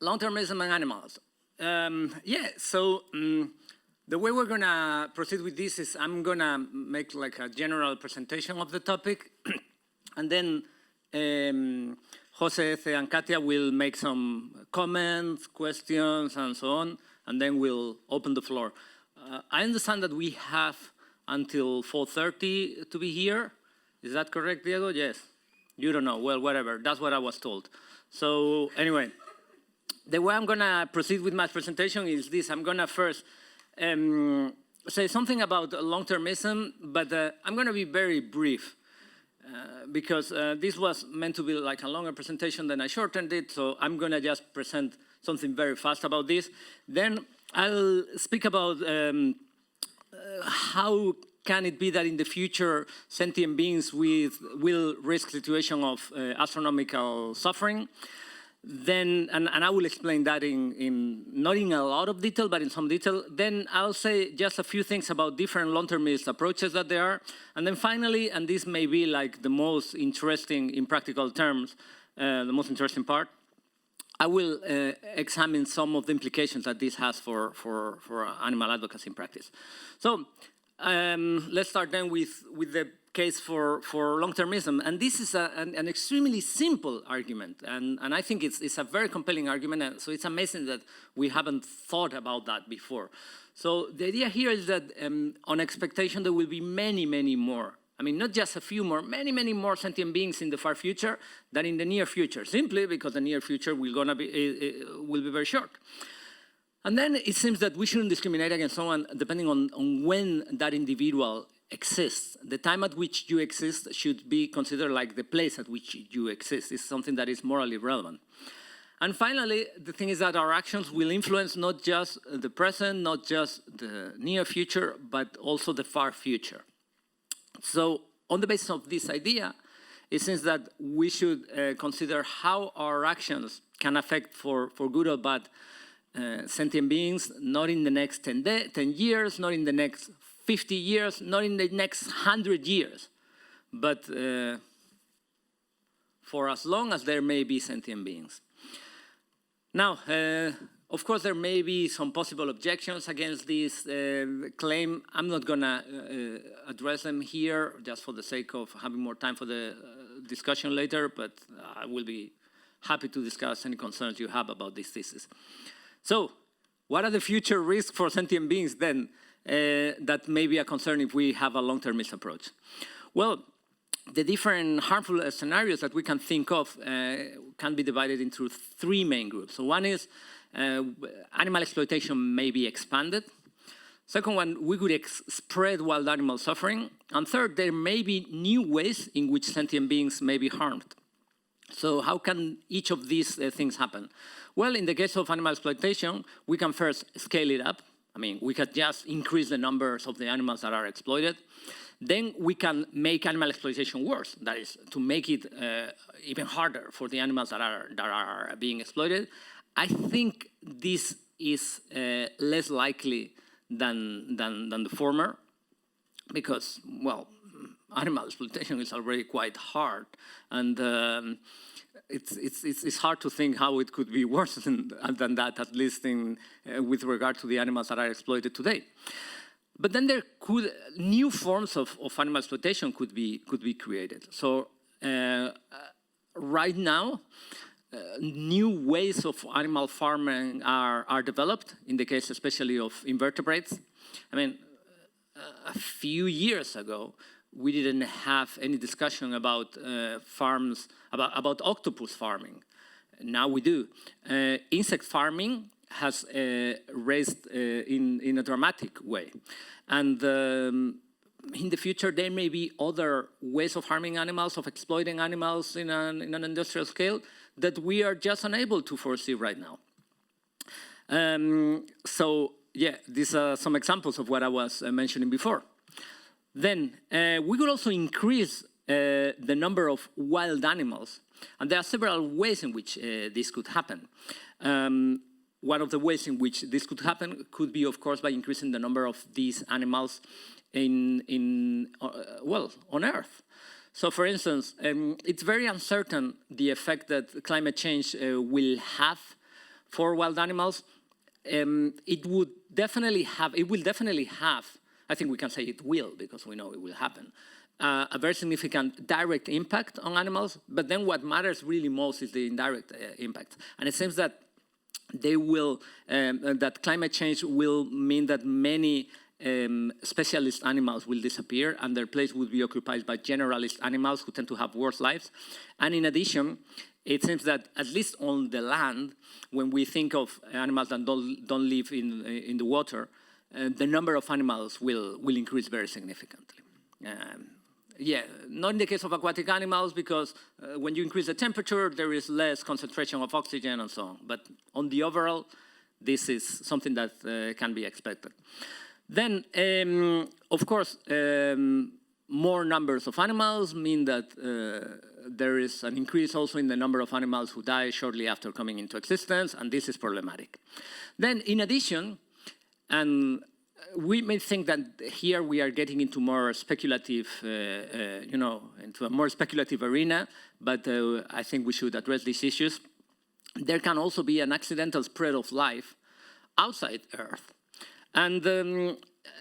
long-termism and animals. The way we're gonna proceed with this is I'm gonna make like a general presentation of the topic, and then Jose, Eze, and Catia will make some comments, questions, and so on, and then we'll open the floor. I understand that we have until 4:30 to be here. Is that correct, Diego? Yes. You don't know. Well, whatever. That's what I was told. So anyway, the way I'm gonna proceed with my presentation is this. I'm gonna first say something about long-termism, but I'm gonna be very brief because this was meant to be like a longer presentation, then I shortened it, so I'm gonna just present something very fast about this. Then I'll speak about how can it be that in the future sentient beings will risk situation of astronomical suffering. Then, and I will explain that not in a lot of detail, but in some detail. Then I'll say just a few things about different long-termist approaches that there are. And then finally, and this may be like the most interesting in practical terms, the most interesting part, I will examine some of the implications that this has for animal advocacy in practice. So let's start then with the case for long-termism. And this is an extremely simple argument. And I think it's a very compelling argument. And so it's amazing that we haven't thought about that before. So the idea here is that on expectation, there will be many, many more. I mean, not just a few more, many, many more sentient beings in the far future than in the near future, simply because the near future will be very short. And then it seems that we shouldn't discriminate against someone depending on when that individual exists. The time at which you exist should be considered like the place at which you exist. It's something that is morally relevant. And finally, the thing is that our actions will influence not just the present, not just the near future, but also the far future. So on the basis of this idea, it seems that we should consider how our actions can affect for good or bad sentient beings, not in the next 10 years, not in the next 50 years, not in the next 100 years, but for as long as there may be sentient beings. Now, of course, there may be some possible objections against this claim. I'm not going to address them here just for the sake of having more time for the discussion later, but I will be happy to discuss any concerns you have about this thesis. So, what are the future risks for sentient beings then that may be a concern if we have a long-termist approach? Well, the different harmful scenarios that we can think of can be divided into three main groups. So one is animal exploitation may be expanded. Second one, we could spread wild animal suffering. And third, there may be new ways in which sentient beings may be harmed. So how can each of these things happen? Well, in the case of animal exploitation, we can first scale it up. I mean, we can just increase the numbers of the animals that are exploited. Then we can make animal exploitation worse. That is, to make it even harder for the animals that are being exploited. I think this is less likely than the former, because, well, animal exploitation is already quite hard, and it's hard to think how it could be worse than that, at least with regard to the animals that are exploited today. But then there could new forms of animal exploitation could be created. So right now, new ways of animal farming are developed, in the case especially of invertebrates. I mean, a few years ago, we didn't have any discussion about farms, about octopus farming. Now we do. Insect farming has raised in a dramatic way. And in the future, there may be other ways of harming animals, of exploiting animals in an industrial scale that we are just unable to foresee right now. So, yeah, these are some examples of what I was mentioning before. Then, we could also increase the number of wild animals. And there are several ways in which this could happen. One of the ways in which this could happen could be, of course, by increasing the number of these animals on Earth. So, for instance, it's very uncertain the effect that climate change will have for wild animals, it will definitely have, I think we can say it will, because we know it will happen, a very significant direct impact on animals, but then what matters really most is the indirect impact. And it seems that they will, that climate change will mean that many specialist animals will disappear and their place will be occupied by generalist animals who tend to have worse lives. And in addition, it seems that at least on the land, when we think of animals that don't live in the water, the number of animals will increase very significantly. Yeah, not in the case of aquatic animals, because when you increase the temperature, there is less concentration of oxygen and so on. But on the overall, this is something that can be expected. Then, of course, more numbers of animals mean that there is an increase also in the number of animals who die shortly after coming into existence, and this is problematic. Then, in addition, and we may think that here we are getting into more speculative, into a more speculative arena, but I think we should address these issues. There can also be an accidental spread of life outside Earth. And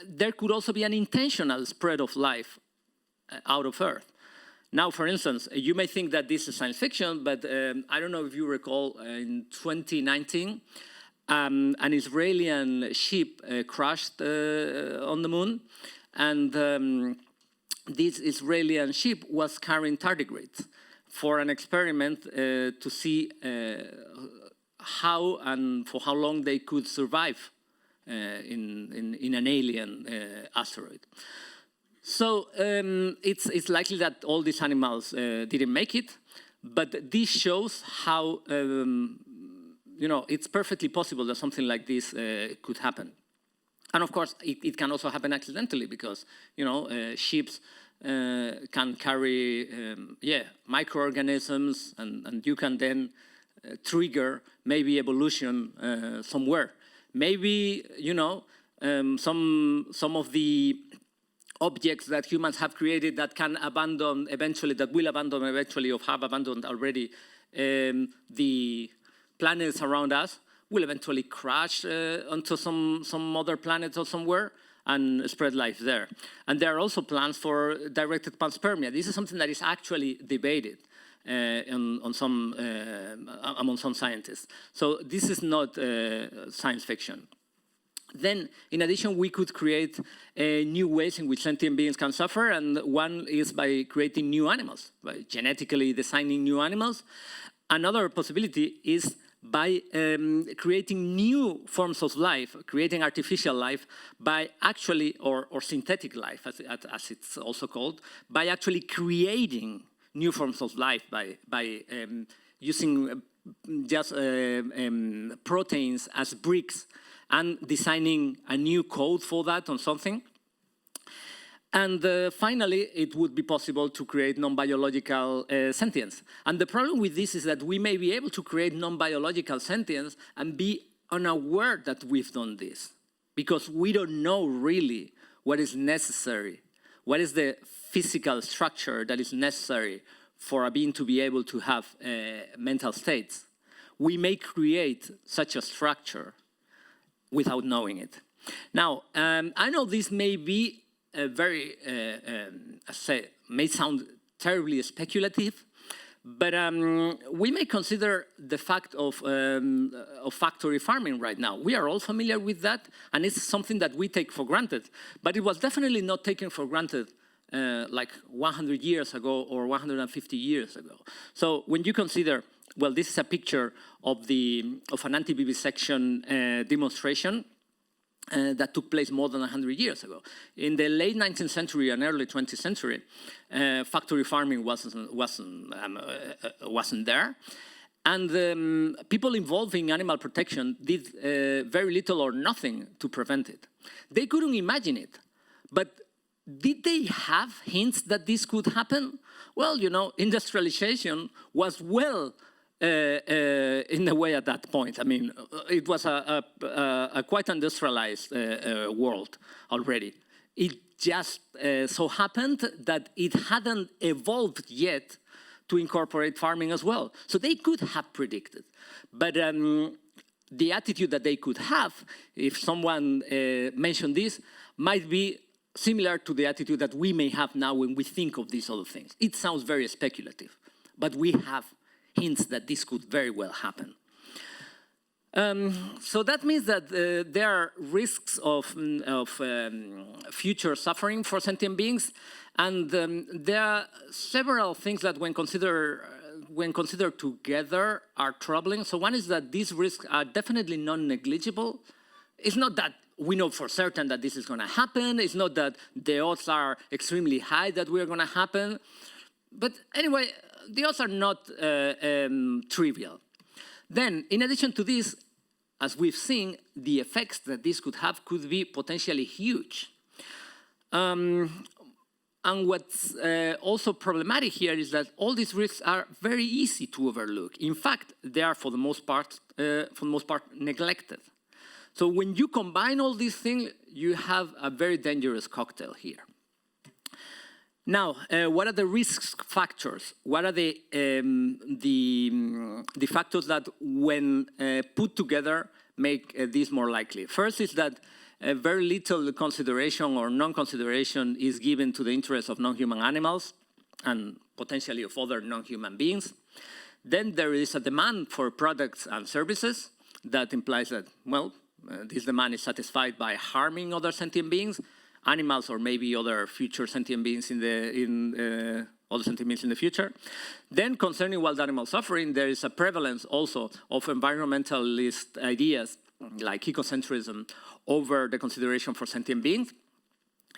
there could also be an intentional spread of life out of Earth. Now, for instance, you may think that this is science fiction, but I don't know if you recall in 2019, an Israeli ship crashed on the moon, and this Israeli ship was carrying tardigrades for an experiment to see how and for how long they could survive in an alien asteroid. So it's likely that all these animals didn't make it, but this shows how it's perfectly possible that something like this could happen. And of course, it can also happen accidentally because, ships can carry, microorganisms, and you can then trigger maybe evolution somewhere. Maybe, some of the objects that humans have created that can abandon eventually, that will abandon eventually, or have abandoned already the planets around us, will eventually crash onto some other planet or somewhere and spread life there. And there are also plans for directed panspermia. This is something that is actually debated among some scientists. So this is not science fiction. Then, in addition, we could create new ways in which sentient beings can suffer, and one is by creating new animals, by genetically designing new animals. Another possibility is by creating new forms of life, creating artificial life, by actually, or synthetic life, as it's also called, by actually creating new forms of life, by using just proteins as bricks and designing a new code for that on something. And finally, it would be possible to create non-biological sentience. And the problem with this is that we may be able to create non-biological sentience and be unaware that we've done this, because we don't know really what is necessary, what is the physical structure that is necessary for a being to be able to have mental states. We may create such a structure without knowing it. Now, I know this may be very, may sound terribly speculative, but we may consider the fact of factory farming right now. We are all familiar with that, and it's something that we take for granted. But it was definitely not taken for granted like 100 years ago or 150 years ago. So when you consider, well, this is a picture of an anti-vivisection demonstration that took place more than 100 years ago. In the late 19th century and early 20th century, factory farming wasn't there. And people involved in animal protection did very little or nothing to prevent it. They couldn't imagine it. But did they have hints that this could happen? Well, industrialization was well in a way at that point. I mean, it was a quite industrialized world already. It just so happened that it hadn't evolved yet to incorporate farming as well. So they could have predicted. But the attitude that they could have, if someone mentioned this, might be similar to the attitude that we may have now when we think of these other things. It sounds very speculative, but we have hints that this could very well happen. So that means that there are risks of future suffering for sentient beings, and there are several things that when considered together are troubling. So one is that these risks are definitely non-negligible. It's not that we know for certain that this is going to happen. It's not that the odds are extremely high that we're going to happen. But anyway, the odds are not trivial. Then, in addition to this, as we've seen, the effects that this could have could be potentially huge. And what's also problematic here is that all these risks are very easy to overlook. In fact, they are for the most part neglected. So when you combine all these things, you have a very dangerous cocktail here. Now, what are the risk factors? What are the factors that, when put together, make this more likely? First is that very little consideration or non-consideration is given to the interests of non-human animals and potentially of other non-human beings. Then there is a demand for products and services that implies that, well, this demand is satisfied by harming other sentient beings, animals or maybe other future sentient beings other sentient beings in the future. Then concerning wild animal suffering, there is a prevalence also of environmentalist ideas like ecocentrism over the consideration for sentient beings.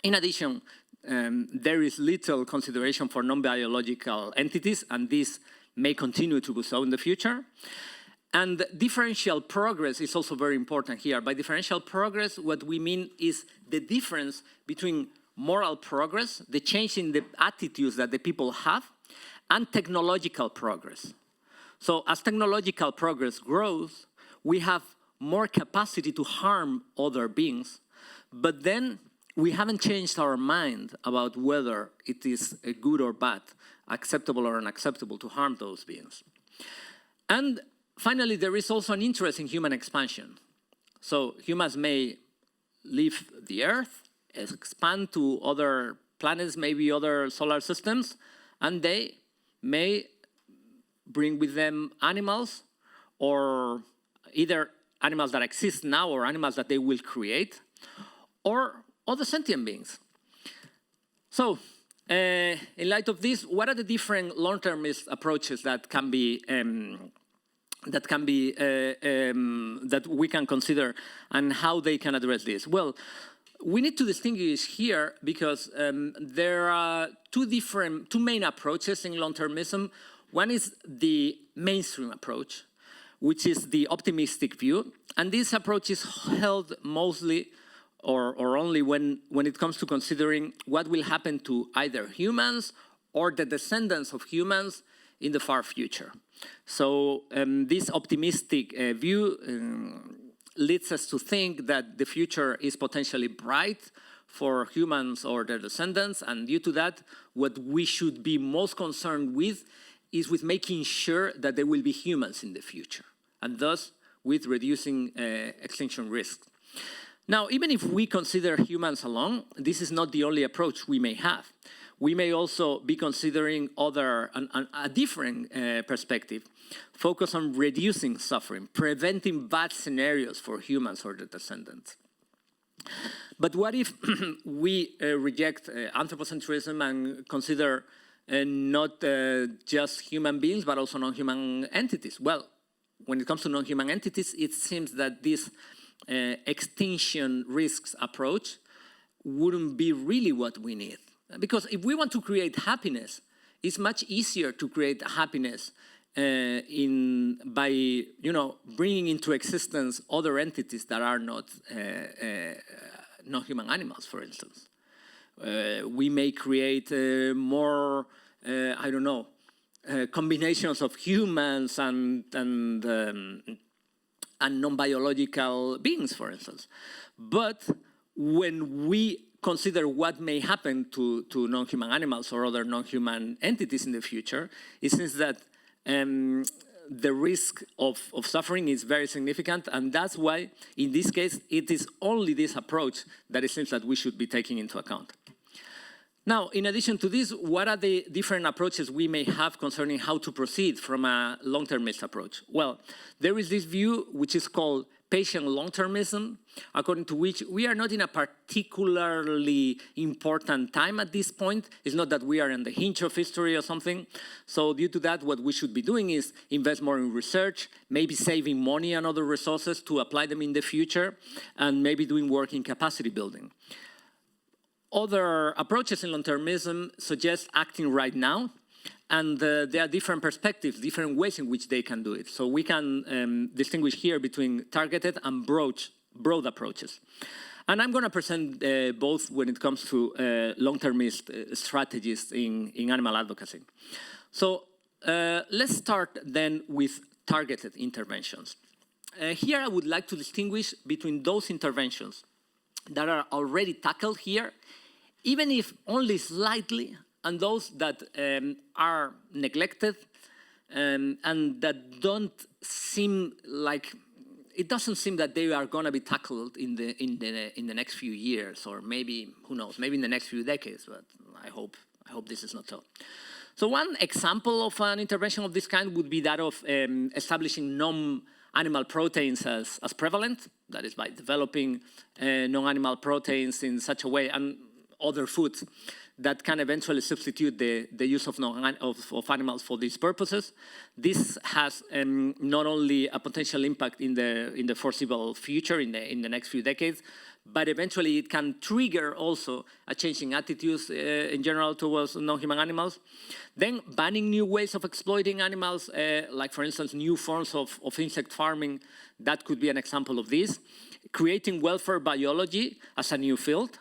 In addition, there is little consideration for non-biological entities, and this may continue to do so in the future. And differential progress is also very important here. By differential progress, what we mean is the difference between moral progress, the change in the attitudes that the people have, and technological progress. So as technological progress grows, we have more capacity to harm other beings, but then we haven't changed our mind about whether it is good or bad, acceptable or unacceptable to harm those beings. And finally, there is also an interest in human expansion. So humans may leave the Earth, expand to other planets, maybe other solar systems, and they may bring with them animals, or either animals that exist now or animals that they will create, or other sentient beings. So, in light of this, what are the different long-termist approaches that we can consider, and how they can address this? Well, we need to distinguish here because there are two main approaches in long-termism. One is the mainstream approach, which is the optimistic view, and this approach is held mostly or only when it comes to considering what will happen to either humans or the descendants of humans in the far future. So this optimistic view leads us to think that the future is potentially bright for humans or their descendants, and due to that, what we should be most concerned with is with making sure that there will be humans in the future, and thus with reducing extinction risks. Now, even if we consider humans alone, this is not the only approach we may have. We may also be considering a different perspective, focus on reducing suffering, preventing bad scenarios for humans or their descendants. But what if we reject anthropocentrism and consider not just human beings, but also non-human entities? Well, when it comes to non-human entities, it seems that this extinction risks approach wouldn't be really what we need. Because if we want to create happiness, it's much easier to create happiness by bringing into existence other entities that are not human animals, for instance. We may create more, combinations of humans and non-biological beings, for instance. But when we consider what may happen to non-human animals or other non-human entities in the future, it seems that the risk of suffering is very significant, and that's why, in this case, it is only this approach that it seems that we should be taking into account. Now, in addition to this, what are the different approaches we may have concerning how to proceed from a long-termist approach? Well, there is this view which is called patient long-termism, according to which we are not in a particularly important time at this point. It's not that we are in the hinge of history or something. So due to that, what we should be doing is invest more in research, maybe saving money and other resources to apply them in the future, and maybe doing work in capacity building. Other approaches in long-termism suggest acting right now, and there are different perspectives, different ways in which they can do it. So we can distinguish here between targeted and broad approaches. And I'm going to present both when it comes to long-termist strategies in animal advocacy. So let's start then with targeted interventions. Here I would like to distinguish between those interventions that are already tackled here, even if only slightly, and those that are neglected and that don't seem like, it doesn't seem that they are going to be tackled in the next few years, or maybe, who knows, maybe in the next few decades, but I hope this is not so. So one example of an intervention of this kind would be that of establishing non-animal proteins as prevalent, that is by developing non-animal proteins in such a way, and other foods that can eventually substitute the use of animals for these purposes. This has not only a potential impact in the foreseeable future, in the next few decades, but eventually it can trigger also a change in attitudes in general towards non-human animals. Then banning new ways of exploiting animals, like for instance new forms of insect farming, that could be an example of this. Creating welfare biology as a new field.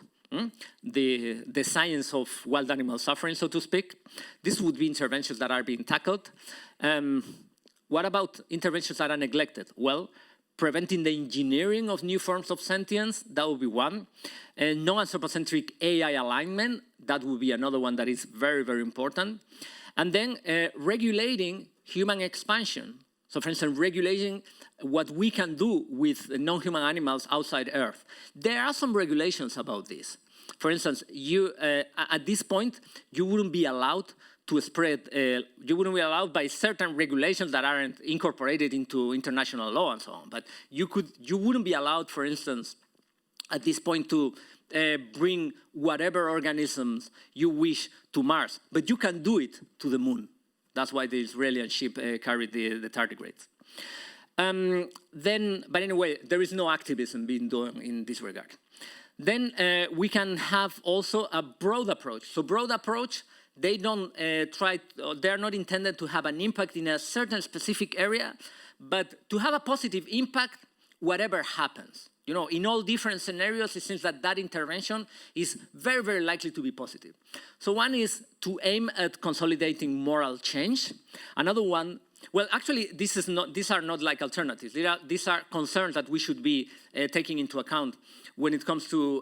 The science of wild animal suffering, so to speak. This would be interventions that are being tackled. What about interventions that are neglected? Well, preventing the engineering of new forms of sentience, that would be one. Non-anthropocentric AI alignment, that would be another one that is very, very important. And then regulating human expansion. So for instance, regulating what we can do with non-human animals outside Earth. There are some regulations about this. For instance, at this point, you wouldn't be allowed to spread, you wouldn't be allowed by certain regulations that aren't incorporated into international law and so on. But you wouldn't be allowed, for instance, at this point to bring whatever organisms you wish to Mars. But you can do it to the moon. That's why the Israeli ship carried the tardigrades. But anyway, there is no activism being done in this regard. Then we can have also a broad approach. So broad approach, they don't they're not intended to have an impact in a certain specific area, but to have a positive impact whatever happens. You know, in all different scenarios, it seems that intervention is very, very likely to be positive. So one is to aim at consolidating moral change. Another one, well, actually, these are not like alternatives. These are concerns that we should be taking into account when it comes to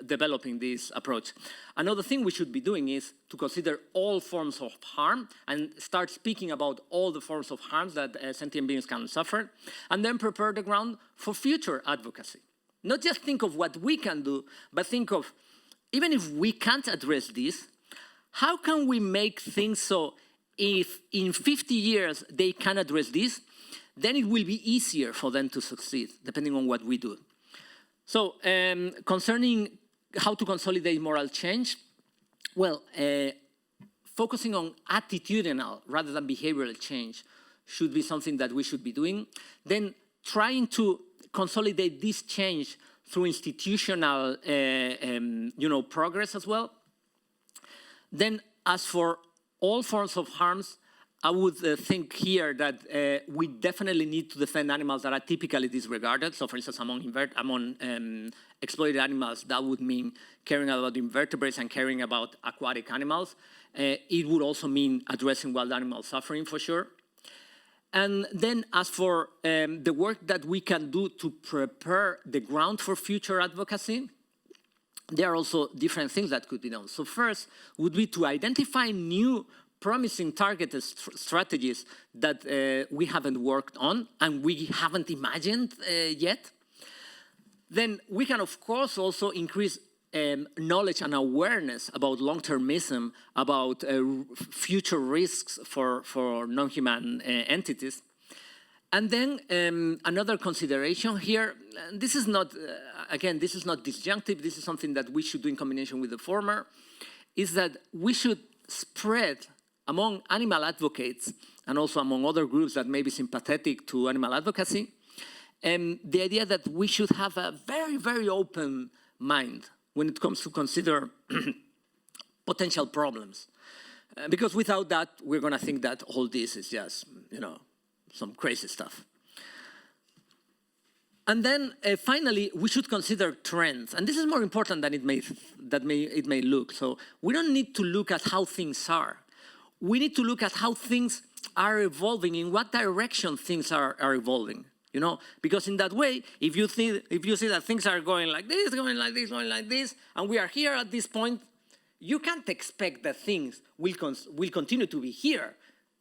developing this approach. Another thing we should be doing is to consider all forms of harm and start speaking about all the forms of harms that sentient beings can suffer, and then prepare the ground for future advocacy. Not just think of what we can do, but think of, even if we can't address this, how can we make things so if in 50 years they can address this, then it will be easier for them to succeed, depending on what we do. So concerning how to consolidate moral change, well, focusing on attitudinal rather than behavioral change should be something that we should be doing. Then trying to consolidate this change through institutional progress as well. Then as for all forms of harms, I would think here that we definitely need to defend animals that are typically disregarded. So for instance, among exploited animals, that would mean caring about invertebrates and caring about aquatic animals. It would also mean addressing wild animal suffering for sure. And then as for the work that we can do to prepare the ground for future advocacy, there are also different things that could be done. So first would be to identify new promising targeted strategies that we haven't worked on and we haven't imagined yet. Then we can, of course, also increase knowledge and awareness about long-termism, about future risks for non-human entities. And then another consideration here, this is not, again, this is not disjunctive, this is something that we should do in combination with the former, is that we should spread among animal advocates and also among other groups that may be sympathetic to animal advocacy, the idea that we should have a very, very open mind when it comes to consider potential problems. Because without that, we're going to think that all this is just, you know, some crazy stuff. And then finally, we should consider trends. And this is more important than it may look. So we don't need to look at how things are. We need to look at how things are evolving, in what direction things are evolving. You know, because in that way, if you see that things are going like this, going like this, going like this, and we are here at this point, you can't expect that things will continue to be here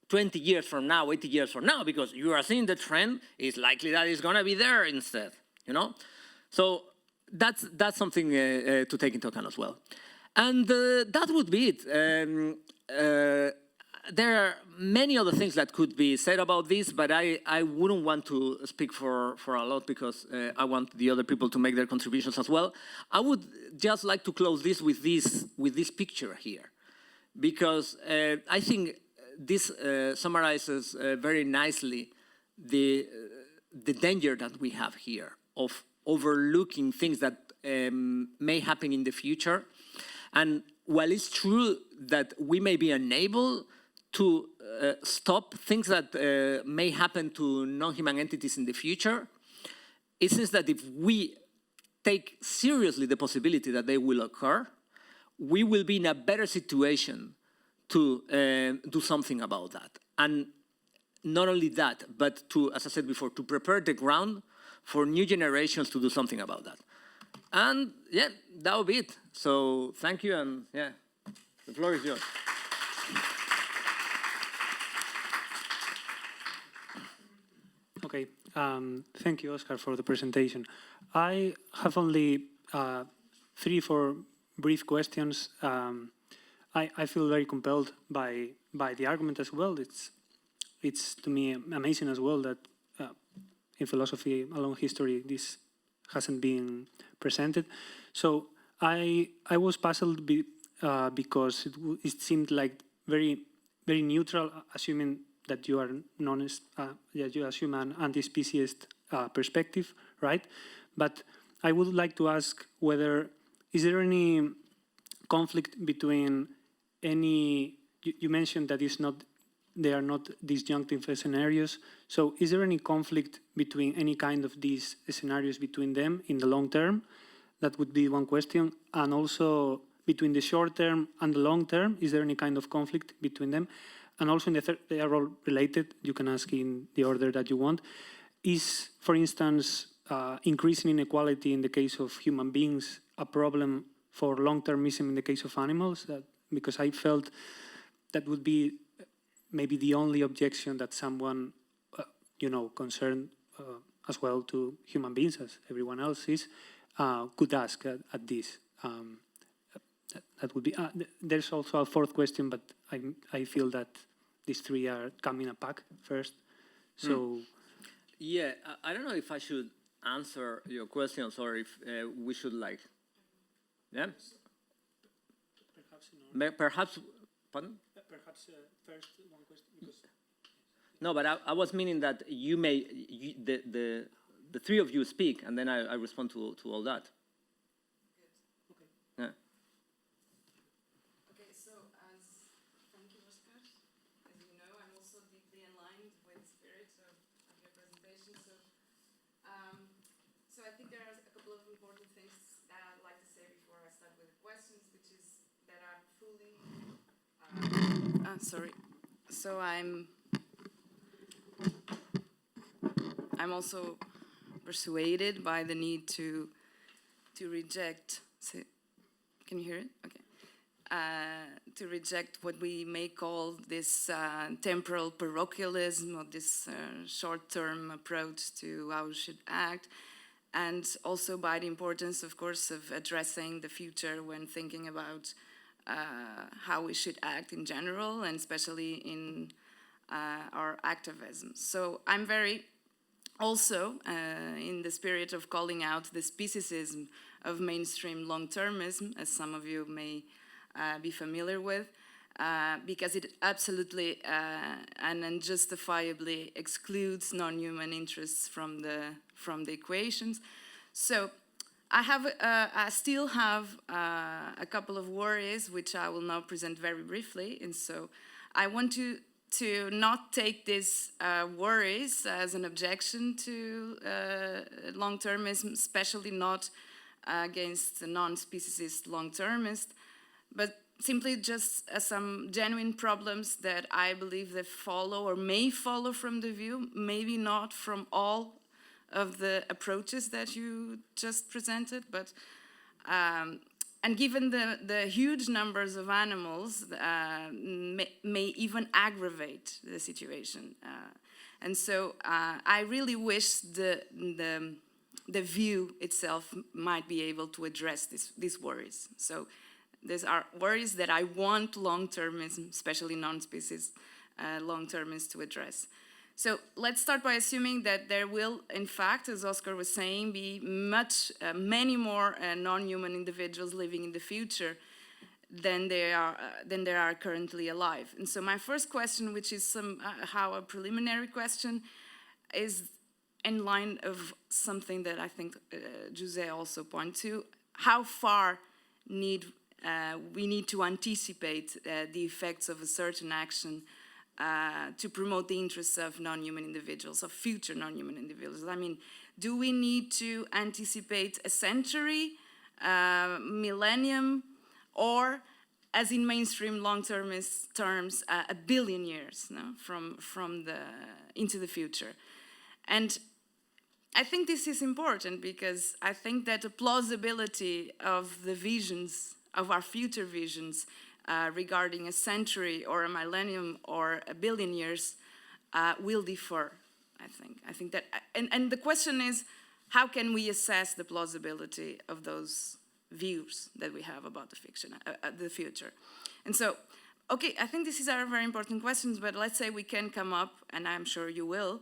20 years from now, 80 years from now, because you are seeing the trend, it's likely that it's going to be there instead, you know? So that's something to take into account as well. And that would be it. There are many other things that could be said about this, but I wouldn't want to speak for a lot because I want the other people to make their contributions as well. I would just like to close this with this picture here, because I think this summarizes very nicely the danger that we have here of overlooking things that may happen in the future. And while it's true that we may be unable to stop things that may happen to non-human entities in the future, it seems that if we take seriously the possibility that they will occur, we will be in a better situation to do something about that. And not only that, but to, as I said before, to prepare the ground for new generations to do something about that. And yeah, that will be it. So thank you, and yeah, the floor is yours. Okay, thank you, Oscar, for the presentation. I have only 3-4 brief questions. I feel very compelled by the argument as well. It's to me amazing as well that in philosophy, along history, this hasn't been presented. So I was puzzled because it seemed like very neutral, assuming that you are you assume an anti-speciesist perspective, right? But I would like to ask whether is there any conflict between any? You mentioned that they are not disjunctive scenarios. So is there any conflict between any kind of these scenarios between them in the long term? That would be one question. And also between the short term and the long term, is there any kind of conflict between them? And also in the third, they are all related. You can ask in the order that you want. Is, for instance, increasing inequality in the case of human beings a problem for long-termism in the case of animals? Because I felt that would be maybe the only objection that someone, concerned as well to human beings, as everyone else is, could ask at this. That would be. There's also a fourth question, but I feel that these three are coming a pack first. So, yeah, I don't know if I should answer your questions or if we should yeah. Perhaps. Pardon? Perhaps first one question. Because no, but I was meaning that you may the three of you speak, and then I respond to all that. Okay. Yeah. Thank you, Oscar. As you know, I'm also deeply aligned with the spirit of your presentation. So I think there are a couple of important things that I'd like to say before I start with the questions, which is that I'm fully. Sorry. So I'm also persuaded by the need to reject. Can you hear it? Okay. to reject what we may call this temporal parochialism, or this short-term approach to how we should act, and also by the importance, of course, of addressing the future when thinking about how we should act in general, and especially in our activism. So I'm very also in the spirit of calling out the speciesism of mainstream long-termism, as some of you may be familiar with, because it absolutely and unjustifiably excludes non-human interests from the equations. So I still have a couple of worries, which I will now present very briefly. And so I want to not take these worries as an objection to long-termism, especially not against the non-speciesist long-termist, but simply just some genuine problems that I believe that follow or may follow from the view, maybe not from all of the approaches that you just presented, but and given the huge numbers of animals, may even aggravate the situation. And so I really wish the view itself might be able to address these worries. So these are worries that I want long-termism, especially non-species long-termists, to address. So let's start by assuming that there will, in fact, as Oscar was saying, be many more non-human individuals living in the future than there are currently alive. And so my first question, which is somehow a preliminary question, is in line of something that I think José also pointed to: how far we need to anticipate the effects of a certain action to promote the interests of non-human individuals, of future non-human individuals. I mean, do we need to anticipate a century, millennium, or, as in mainstream long-termist terms, a billion years, no? Into the future? And I think this is important because I think that the plausibility of the visions, of our future visions, regarding a century or a millennium or a billion years will differ, I think. I think that, and the question is, how can we assess the plausibility of those views that we have about the future? And so, okay, I think these are very important questions, but let's say we can come up, and I'm sure you will,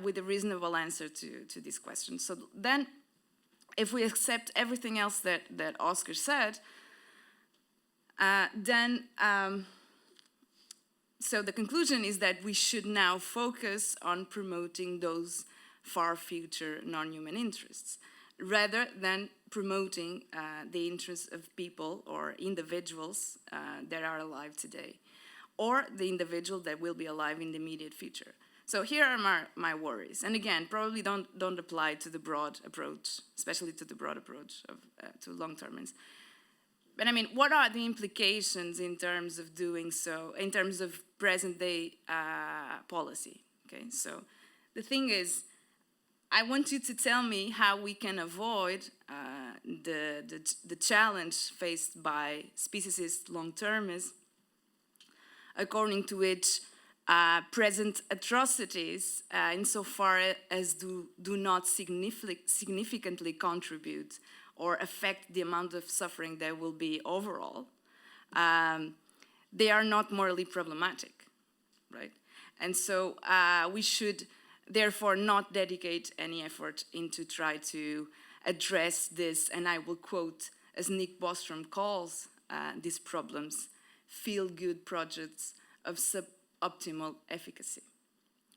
with a reasonable answer to these questions. So then, if we accept everything else that Oscar said, so the conclusion is that we should now focus on promoting those far future non-human interests, rather than promoting the interests of people or individuals that are alive today, or the individual that will be alive in the immediate future. So here are my worries, and again, probably don't apply to the broad approach, especially to the broad approach to long-termism. But I mean, what are the implications in terms of doing so, in terms of present-day policy? Okay, so the thing is, I want you to tell me how we can avoid the challenge faced by speciesist long-termism, according to which present atrocities, insofar as do not significantly contribute or affect the amount of suffering there will be overall, they are not morally problematic, right? And so we should therefore not dedicate any effort into try to address this, and I will quote, as Nick Bostrom calls these problems, feel-good projects of suboptimal efficacy.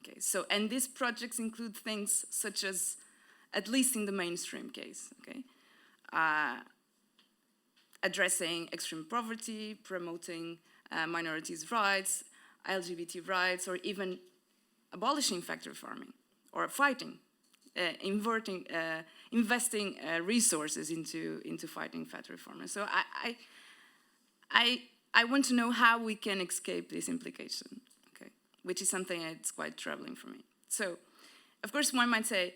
Okay, so, and these projects include things such as, at least in the mainstream case, okay, addressing extreme poverty, promoting minorities' rights, LGBT rights, or even abolishing factory farming, or fighting, investing resources into fighting factory farming. So I want to know how we can escape this implication, okay, which is something that's quite troubling for me. So, of course, one might say,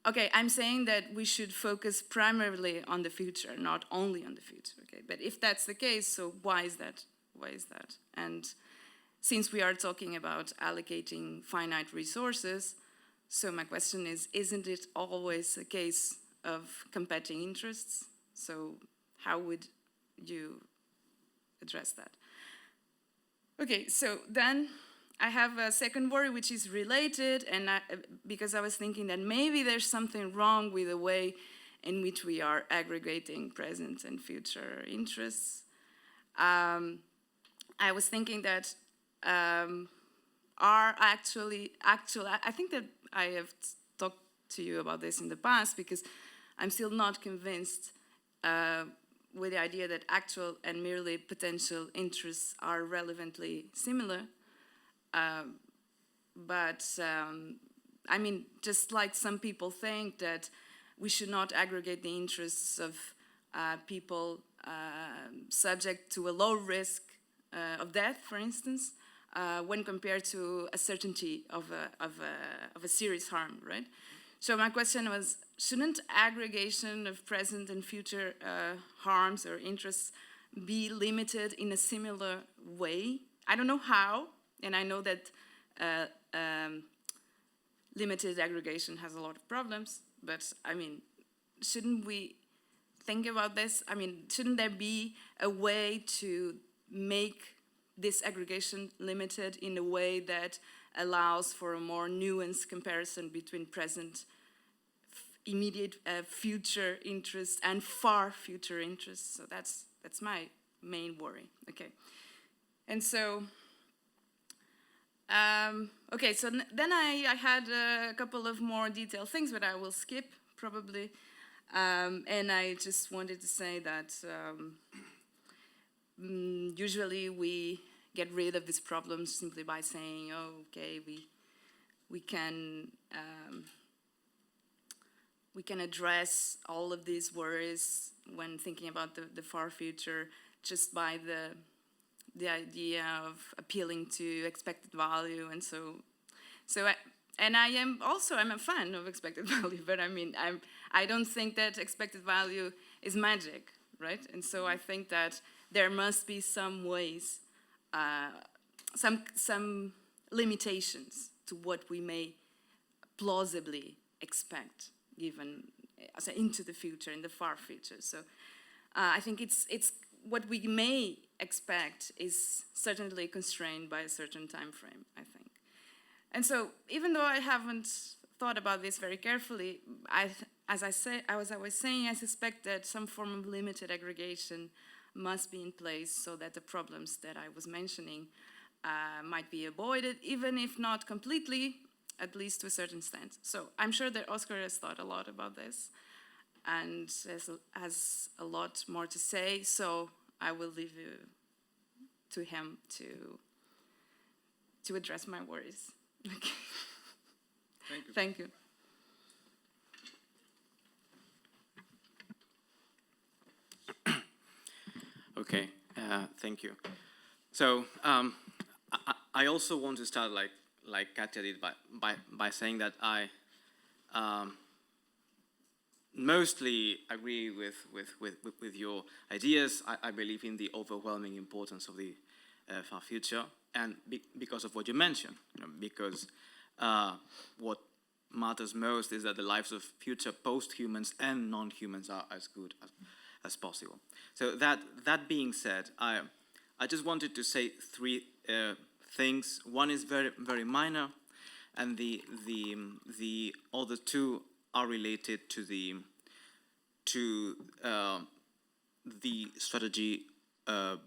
okay, I'm saying that we should focus primarily on the future, not only on the future, okay? But if that's the case, so why is that? Why is that? And since we are talking about allocating finite resources, so my question is, isn't it always a case of competing interests? So how would you address that? Okay, so then I have a second worry which is related, and because I was thinking that maybe there's something wrong with the way in which we are aggregating present and future interests. I was thinking that I think that I have talked to you about this in the past, because I'm still not convinced with the idea that actual and merely potential interests are relevantly similar. I mean, just like some people think that we should not aggregate the interests of people subject to a low risk of death, for instance, when compared to a certainty of a serious harm, right? So my question was, shouldn't aggregation of present and future harms or interests be limited in a similar way? I don't know how, and I know that limited aggregation has a lot of problems, but I mean, shouldn't we think about this? I mean, shouldn't there be a way to make this aggregation limited in a way that allows for a more nuanced comparison between present, immediate future interests and far future interests? So that's my main worry. Okay, and so okay, so then I had a couple of more detailed things, but I will skip probably, and I just wanted to say that usually we get rid of these problems simply by saying, oh, okay, we can address all of these worries when thinking about the far future just by the idea of appealing to expected value, and I'm a fan of expected value, but I mean I don't think that expected value is magic, right? And so I think that there must be some ways, some limitations to what we may plausibly expect, given into the future, in the far future. So I think it's what we may expect is certainly constrained by a certain time frame, I think. And so even though I haven't thought about this very carefully, as I was saying, I suspect that some form of limited aggregation must be in place so that the problems that I was mentioning might be avoided, even if not completely, at least to a certain extent. So I'm sure that Oscar has thought a lot about this and has a lot more to say, so I will leave you to him to address my worries. Okay. Thank you. Thank you. Okay, thank you. So I also want to start like Catia did by saying that I mostly agree with your ideas. I believe in the overwhelming importance of the far future, and because of what you mentioned, because what matters most is that the lives of future post-humans and non-humans are as good as possible. So that being said, I just wanted to say three things. One is very, very minor, and the other two are related to the strategy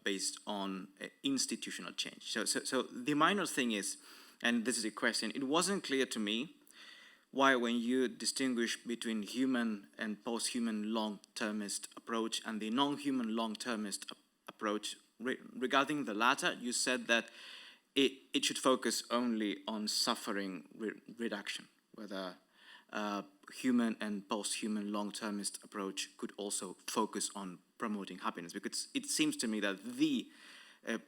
based on institutional change. So the minor thing is, and this is a question, it wasn't clear to me why, when you distinguish between human and post-human long-termist approach and the non-human long-termist approach, regarding the latter, you said that it should focus only on suffering reduction, whether human and post-human long-termist approach could also focus on promoting happiness, because it seems to me that the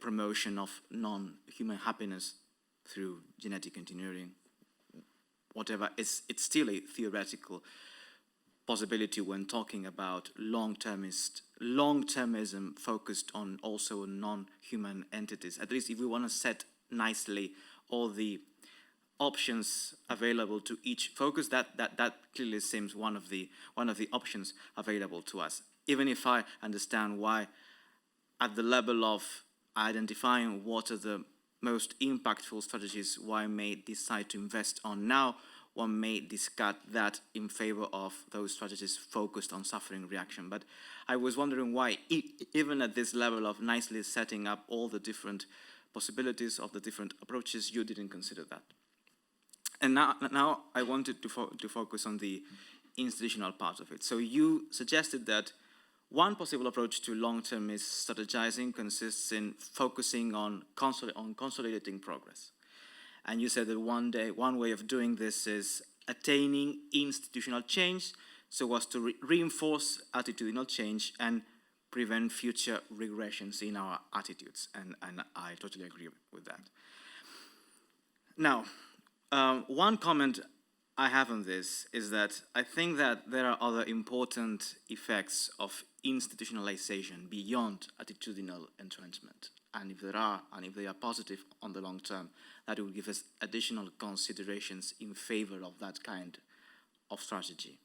promotion of non-human happiness through genetic engineering whatever, it's still a theoretical possibility when talking about long-termism focused on also non-human entities. At least if we want to set nicely all the options available to each focus, that clearly seems one of the options available to us. Even if I understand why, at the level of identifying what are the most impactful strategies one may decide to invest on now, one may discard that in favor of those strategies focused on suffering reaction. But I was wondering why, even at this level of nicely setting up all the different possibilities of the different approaches, you didn't consider that. And now I wanted to focus on the institutional part of it. So you suggested that one possible approach to long-termist strategizing consists in focusing on consolidating progress. And you said that one way of doing this is attaining institutional change so as to reinforce attitudinal change and prevent future regressions in our attitudes. And I totally agree with that. Now, one comment I have on this is that I think that there are other important effects of institutionalization beyond attitudinal entrenchment. And if there are, and if they are positive on the long term, that will give us additional considerations in favor of that kind of strategy.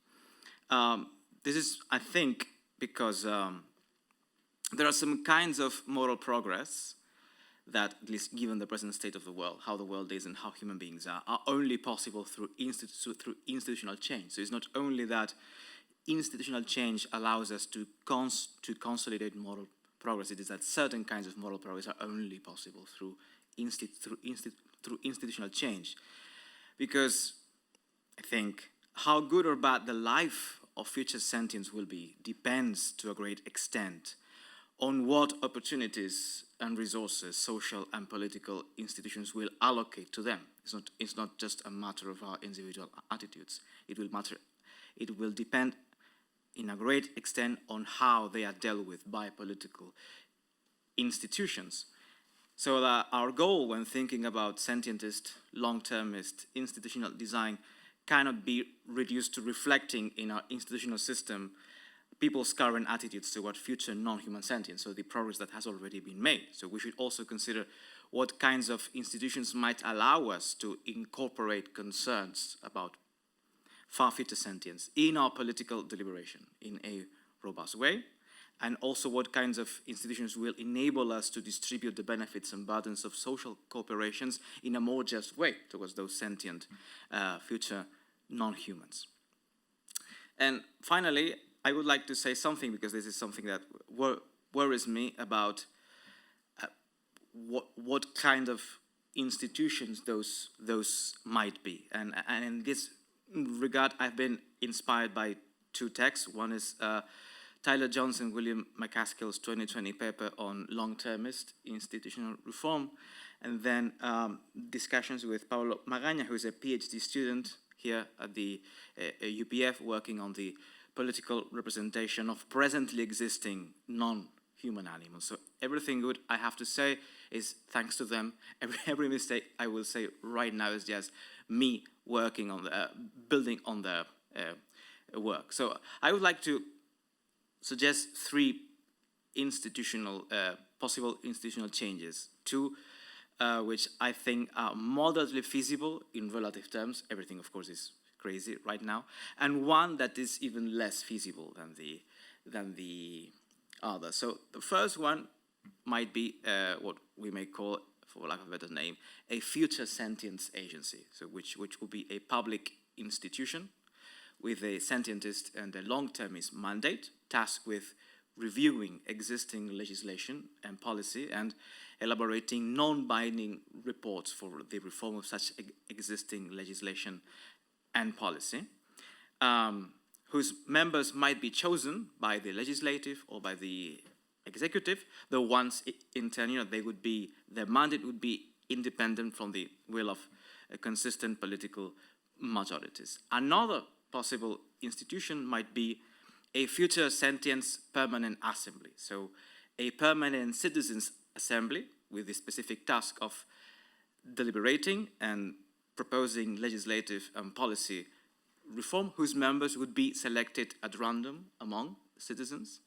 This is, I think, because there are some kinds of moral progress that, at least given the present state of the world, how the world is and how human beings are only possible through institutional change. So it's not only that institutional change allows us to consolidate moral progress, it is that certain kinds of moral progress are only possible through institutional change. Because I think how good or bad the life of future sentients will be depends to a great extent on what opportunities and resources social and political institutions will allocate to them. It's not just a matter of our individual attitudes. It will depend in a great extent on how they are dealt with by political institutions. So that our goal when thinking about sentientist, long-termist institutional design cannot be reduced to reflecting in our institutional system people's current attitudes toward future non-human sentience, so the progress that has already been made. So we should also consider what kinds of institutions might allow us to incorporate concerns about far future sentience in our political deliberation in a robust way, and also what kinds of institutions will enable us to distribute the benefits and burdens of social cooperations in a more just way towards those sentient future non-humans. And finally, I would like to say something, because this is something that worries me about what kind of institutions those might be. And in this regard, I've been inspired by two texts. One is Tyler Johnson and William McCaskill's 2020 paper on long-termist institutional reform, and then discussions with Paulo Magaña, who is a PhD student here at the UPF, working on the political representation of presently existing non-human animals. So everything good I have to say is thanks to them. Every mistake I will say right now is just me working on the, building on the work. So I would like to suggest three possible institutional changes, two which I think are moderately feasible in relative terms. Everything, of course, is crazy right now, and one that is even less feasible than the other. So the first one might be what we may call, for lack of a better name, a future sentience agency, so which will be a public institution with a sentientist and a long-termist mandate, tasked with reviewing existing legislation and policy and elaborating non-binding reports for the reform of such existing legislation and policy, whose members might be chosen by the legislative or by the executive, though once in tenure, their mandate would be independent from the will of consistent political majorities. Another possible institution might be a future sentience permanent assembly, so a permanent citizens' assembly with the specific task of deliberating and proposing legislative and policy reform whose members would be selected at random among citizens,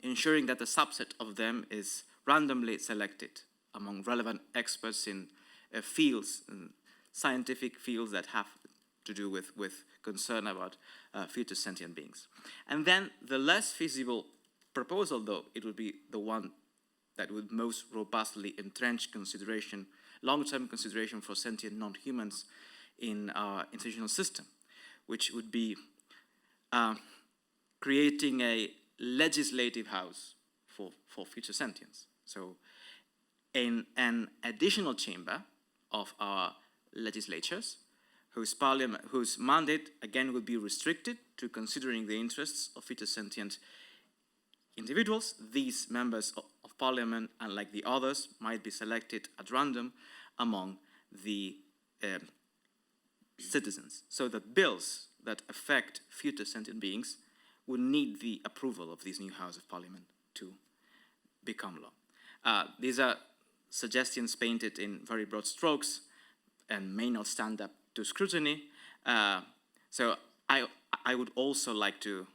ensuring that a subset of them is randomly selected among relevant experts in fields, scientific fields that have to do with concern about future sentient beings. And then the less feasible proposal, though, it would be the one that would most robustly entrench consideration, long-term consideration for sentient non-humans in our institutional system, which would be creating a legislative house for future sentience. So in an additional chamber of our legislatures, whose mandate, again, will be restricted to considering the interests of future sentient individuals. These members of parliament, unlike the others, might be selected at random among the citizens. So the bills that affect future sentient beings would need the approval of this new House of Parliament to become law. These are suggestions painted in very broad strokes and may not stand up to scrutiny. So I would also like to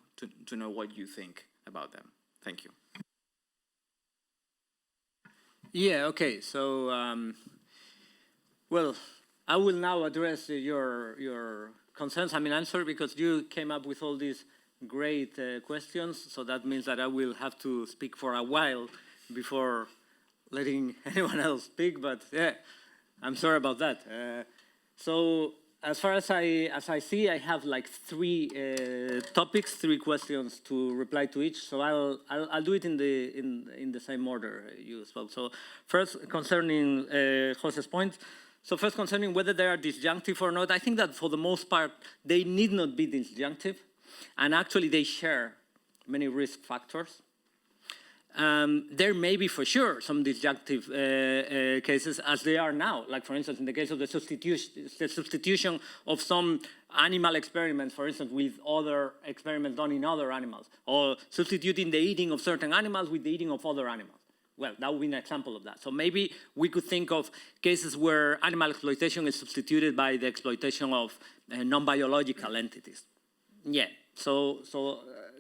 know what you think about them. Thank you. Yeah, okay, so, well, I will now address your concerns. I mean, answer, because you came up with all these great questions, so that means that I will have to speak for a while before letting anyone else speak, but yeah, I'm sorry about that. So as far as I see, I have like three topics, three questions to reply to each. So I'll do it in the same order you spoke. So first, concerning Jose's point. So first, concerning whether they are disjunctive or not, I think that for the most part they need not be disjunctive, and actually they share many risk factors. There may be, for sure, some disjunctive cases, as they are now. Like, for instance, in the case of the substitution of some animal experiments, for instance, with other experiments done in other animals, or substituting the eating of certain animals with the eating of other animals. Well, that would be an example of that. So maybe we could think of cases where animal exploitation is substituted by the exploitation of non-biological entities. Yeah, so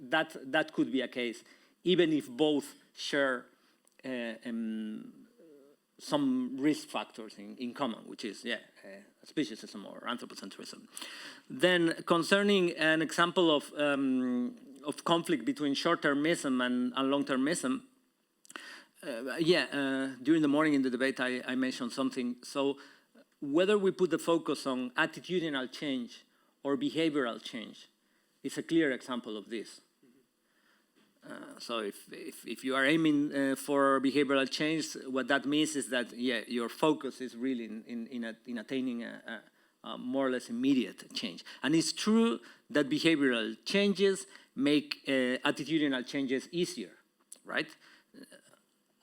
that could be a case, even if both share some risk factors in common, which is, speciesism or anthropocentrism. Then, concerning an example of conflict between short-termism and long-termism, during the morning in the debate, I mentioned something. So whether we put the focus on attitudinal change or behavioral change is a clear example of this. So if you are aiming for behavioral change, what that means is that, your focus is really in attaining a more or less immediate change. And it's true that behavioral changes make attitudinal changes easier, right?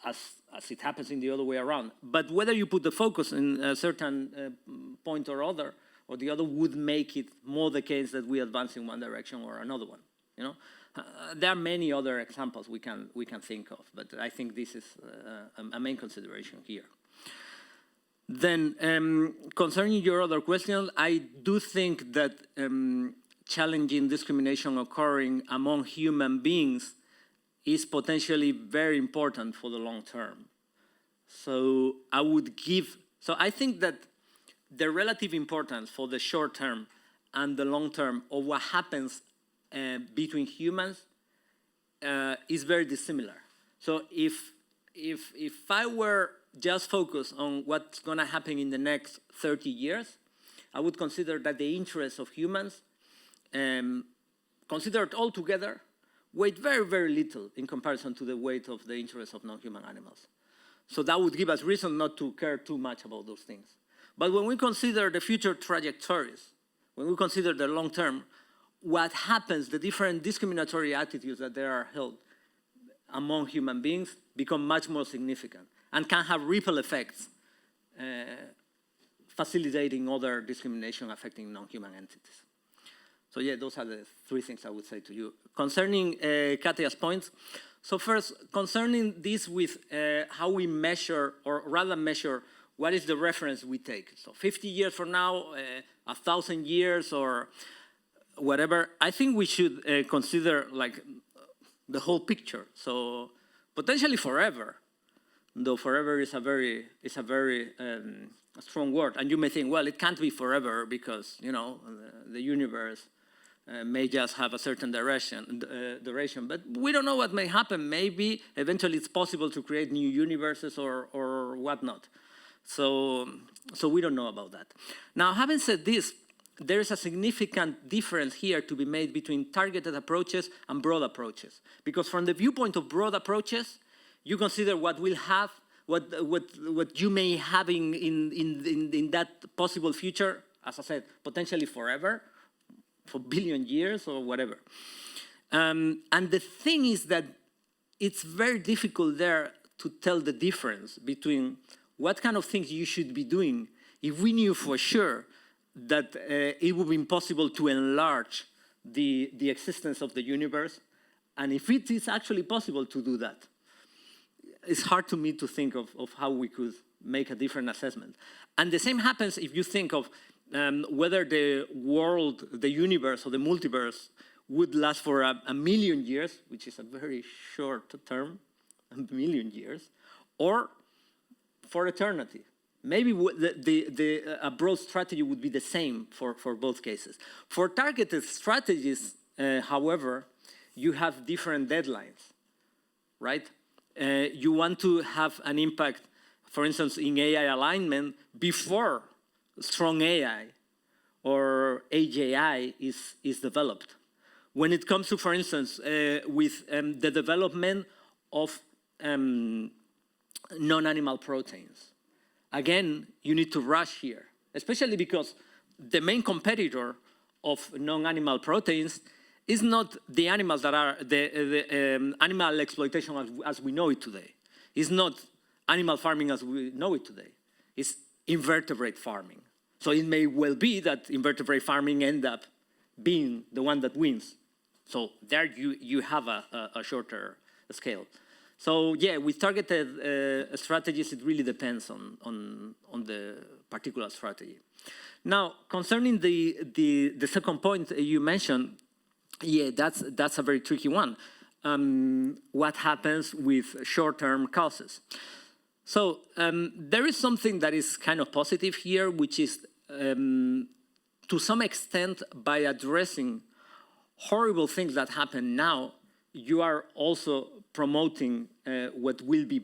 As it happens in the other way around. But whether you put the focus in a certain point or other, or the other, would make it more the case that we advance in one direction or another one. You know, there are many other examples we can think of, but I think this is a main consideration here. Then, concerning your other question, I do think that challenging discrimination occurring among human beings is potentially very important for the long term. So I think that the relative importance for the short term and the long term of what happens between humans is very dissimilar. So if I were just focused on what's going to happen in the next 30 years, I would consider that the interests of humans, considered all together, weigh very, very little in comparison to the weight of the interests of non-human animals. So that would give us reason not to care too much about those things. But when we consider the future trajectories, when we consider the long term, what happens, the different discriminatory attitudes that there are held among human beings become much more significant and can have ripple effects, facilitating other discrimination affecting non-human entities. So those are the three things I would say to you. Concerning Katia's points, so first, concerning this with how we measure, or rather measure, what is the reference we take? So 50 years from now, 1,000 years, or whatever. I think we should consider like the whole picture. So potentially forever, though forever is a very strong word. And you may think, well, it can't be forever because, you know, the universe may just have a certain duration, but we don't know what may happen. Maybe eventually it's possible to create new universes or whatnot. So we don't know about that. Now, having said this, there is a significant difference here to be made between targeted approaches and broad approaches. Because from the viewpoint of broad approaches, you consider what will have, what you may have in that possible future, as I said, potentially forever, for billion years or whatever. And the thing is that it's very difficult there to tell the difference between what kind of things you should be doing if we knew for sure that it would be impossible to enlarge the existence of the universe, and if it is actually possible to do that. It's hard to me to think of how we could make a different assessment. And the same happens if you think of whether the world, the universe, or the multiverse would last for a million years, which is a very short term, a million years, or for eternity. Maybe a broad strategy would be the same for both cases. For targeted strategies, however, you have different deadlines, right? You want to have an impact, for instance, in AI alignment before strong AI or AGI is developed. When it comes to, for instance, with the development of non-animal proteins. Again, you need to rush here, especially because the main competitor of non-animal proteins is not the animals that are the animal exploitation as we know it today. It's not animal farming as we know it today. It's invertebrate farming. So it may well be that invertebrate farming end up being the one that wins. So there you have a shorter scale. So yeah, with targeted strategies, it really depends on the particular strategy. Now, concerning the second point you mentioned, yeah, that's a very tricky one. What happens with short-term causes? So there is something that is kind of positive here, which is to some extent by addressing horrible things that happen now, you are also promoting what will be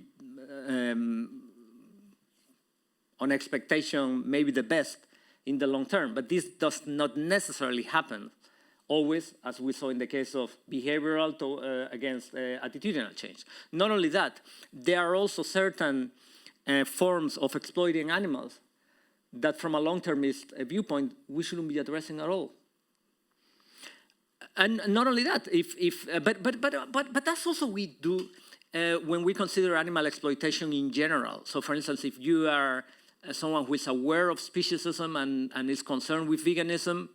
on expectation, maybe the best in the long term. But this does not necessarily happen always, as we saw in the case of behavioral against attitudinal change. Not only that, there are also certain forms of exploiting animals that from a long-termist viewpoint, we shouldn't be addressing at all. And not only that, but that's also we do when we consider animal exploitation in general. So for instance, if you are someone who is aware of speciesism and is concerned with veganism,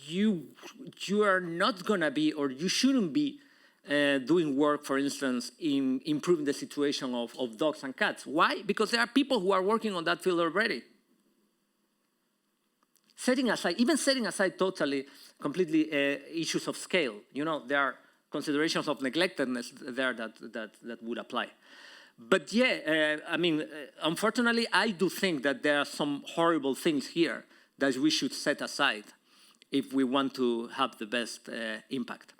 you are not gonna be, or you shouldn't be doing work, for instance, in improving the situation of dogs and cats. Why? Because there are people who are working on that field already. Even setting aside totally, completely issues of scale, you know, there are considerations of neglectedness there that would apply. But yeah, I mean, unfortunately, I do think that there are some horrible things here that we should set aside if we want to have the best impact.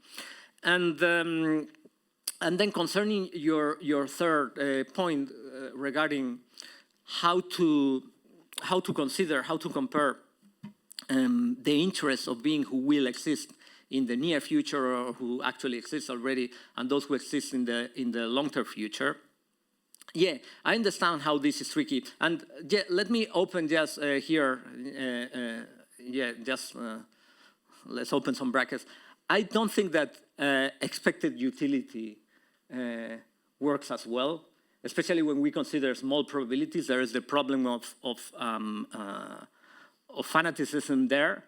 And then concerning your third point regarding how to consider, how to compare the interests of beings who will exist in the near future or who actually exist already and those who exist in the long-term future. Yeah, I understand how this is tricky. And yeah, let me open just here, let's open some brackets. I don't think that expected utility works as well, especially when we consider small probabilities. There is the problem of fanaticism there.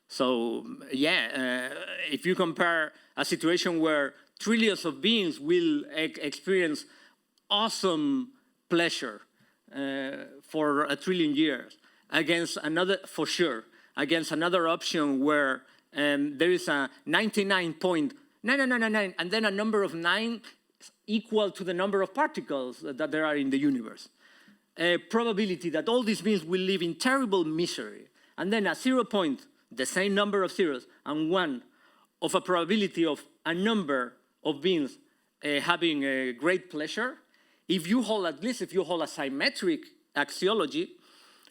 So yeah, if you compare a situation where trillions of beings will experience awesome pleasure for 1 trillion years against another, for sure, against another option where there is a 99.9999 and then a number of 9 equal to the number of particles that there are in the universe. A probability that all these beings will live in terrible misery, and then a 0 point, the same number of zeros, and 1 of a probability of a number of beings having a great pleasure. If you hold, at least if you hold a symmetric axiology,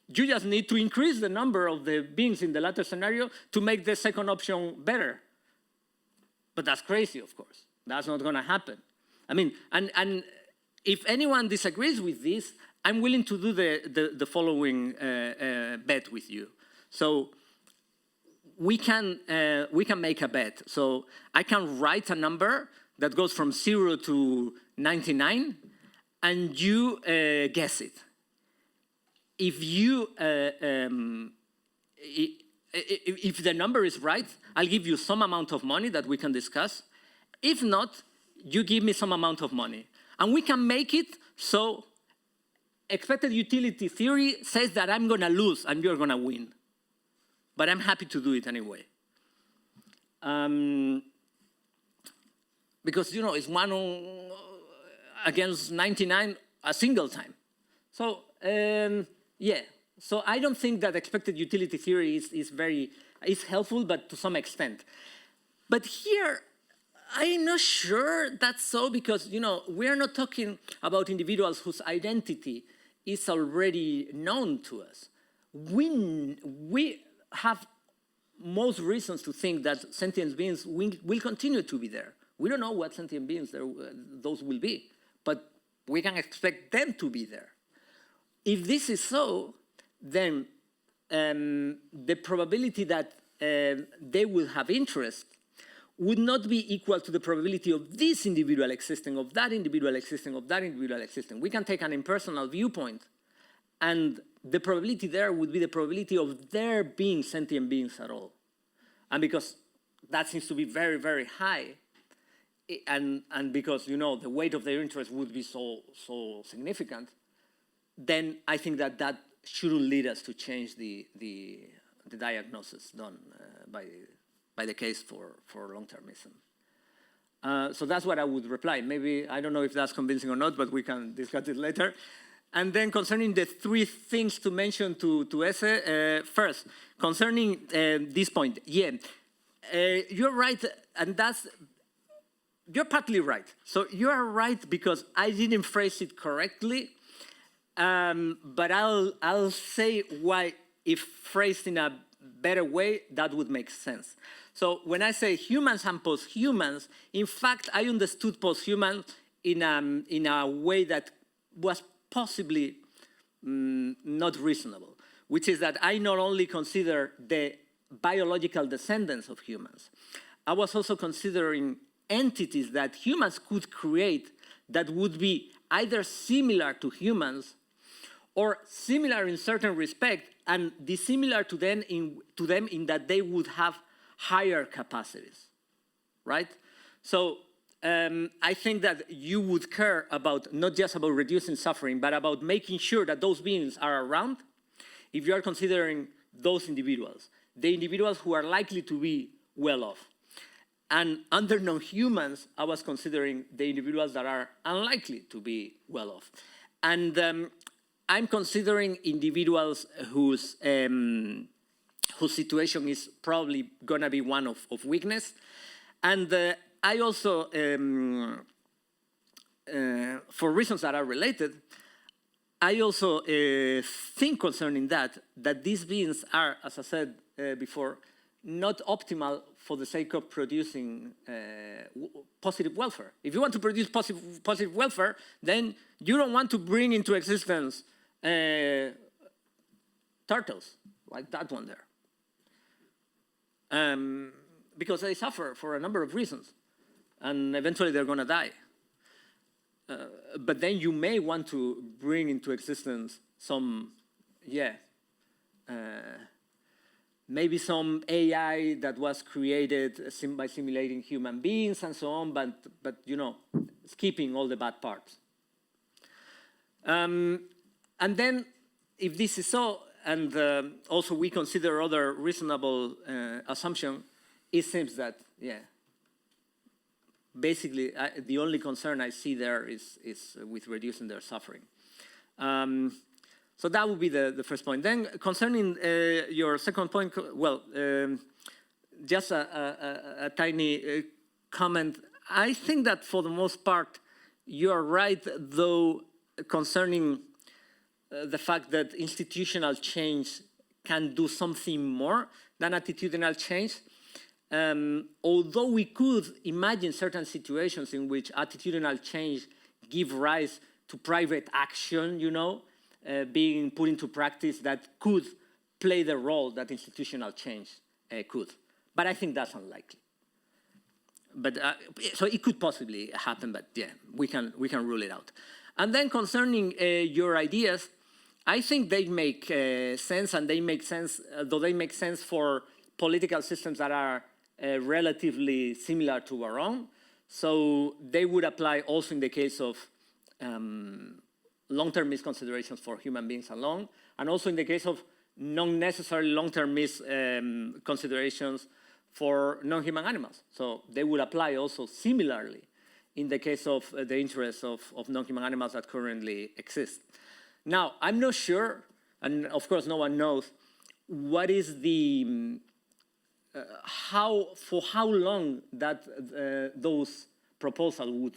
you just need to increase the number of the beings in the latter scenario to make the second option better. But that's crazy, of course. That's not going to happen. I mean, and if anyone disagrees with this, I'm willing to do the following bet with you. So we can make a bet. So I can write a number that goes from 0 to 99, and you guess it. If you if the number is right, I'll give you some amount of money that we can discuss. If not, you give me some amount of money. And we can make it so expected utility theory says that I'm going to lose and you're going to win. But I'm happy to do it anyway. Because, you know, it's 1 against 99 a single time. So, yeah. So I don't think that expected utility theory is helpful, but to some extent. But here, I'm not sure that's so, because, you know, we're not talking about individuals whose identity is already known to us. We have most reasons to think that sentient beings will continue to be there. We don't know what sentient beings those will be, but we can expect them to be there. If this is so, then the probability that they will have interest would not be equal to the probability of this individual existing, of that individual existing, of that individual existing. We can take an impersonal viewpoint, and the probability there would be the probability of there being sentient beings at all. And because that seems to be very, very high, and because, you know, the weight of their interest would be so significant, then I think that shouldn't lead us to change the diagnosis done by the case for long-termism. So that's what I would reply. Maybe, I don't know if that's convincing or not, but we can discuss it later. And then concerning the 3 things to mention to Eze, first, concerning this point, yeah, you're right, and you're partly right. So you are right because I didn't phrase it correctly, but I'll say why, if phrased in a better way, that would make sense. So when I say humans and post-humans, in fact, I understood post-human in a way that was possibly not reasonable, which is that I not only consider the biological descendants of humans, I was also considering entities that humans could create that would be either similar to humans or similar in certain respect and dissimilar to them in that they would have higher capacities, right? So I think that you would care about not just about reducing suffering, but about making sure that those beings are around if you are considering those individuals, the individuals who are likely to be well off. And under non-humans, I was considering the individuals that are unlikely to be well off. And I'm considering individuals whose situation is probably going to be one of weakness. And I also, for reasons that are related, I also think concerning that these beings are, as I said before, not optimal for the sake of producing positive welfare. If you want to produce positive welfare, then you don't want to bring into existence turtles, like that one there. Because they suffer for a number of reasons, and eventually they're going to die. But then you may want to bring into existence some, maybe some AI that was created by simulating human beings and so on, but you know, skipping all the bad parts. And then, if this is so, and also we consider other reasonable assumptions, it seems that, yeah, basically the only concern I see there is with reducing their suffering. So that would be the first point. Then concerning your second point, well, just a tiny comment. I think that for the most part, you're right, though, concerning the fact that institutional change can do something more than attitudinal change. Although we could imagine certain situations in which attitudinal change give rise to private action, you know, being put into practice that could play the role that institutional change could. But I think that's unlikely. But so it could possibly happen, but yeah, we can rule it out. And then concerning your ideas, I think they make sense, and they make sense, though they make sense for political systems that are relatively similar to our own. So they would apply also in the case of long-term misconsiderations for human beings alone, and also in the case of non-necessary long-term misconsiderations for non-human animals. So they would apply also similarly in the case of the interests of non-human animals that currently exist. Now, I'm not sure, and of course no one knows, what is the, for how long that those proposals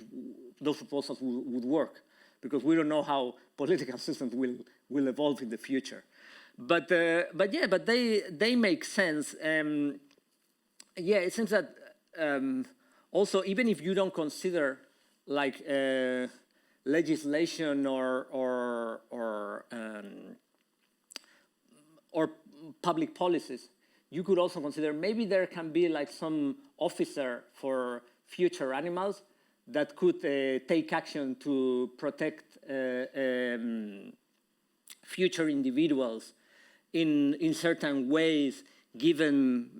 would work, because we don't know how political systems will evolve in the future. But they make sense. Yeah, it seems that also, even if you don't consider like legislation or public policies, you could also consider maybe there can be like some officer for future animals that could take action to protect future individuals in certain ways, given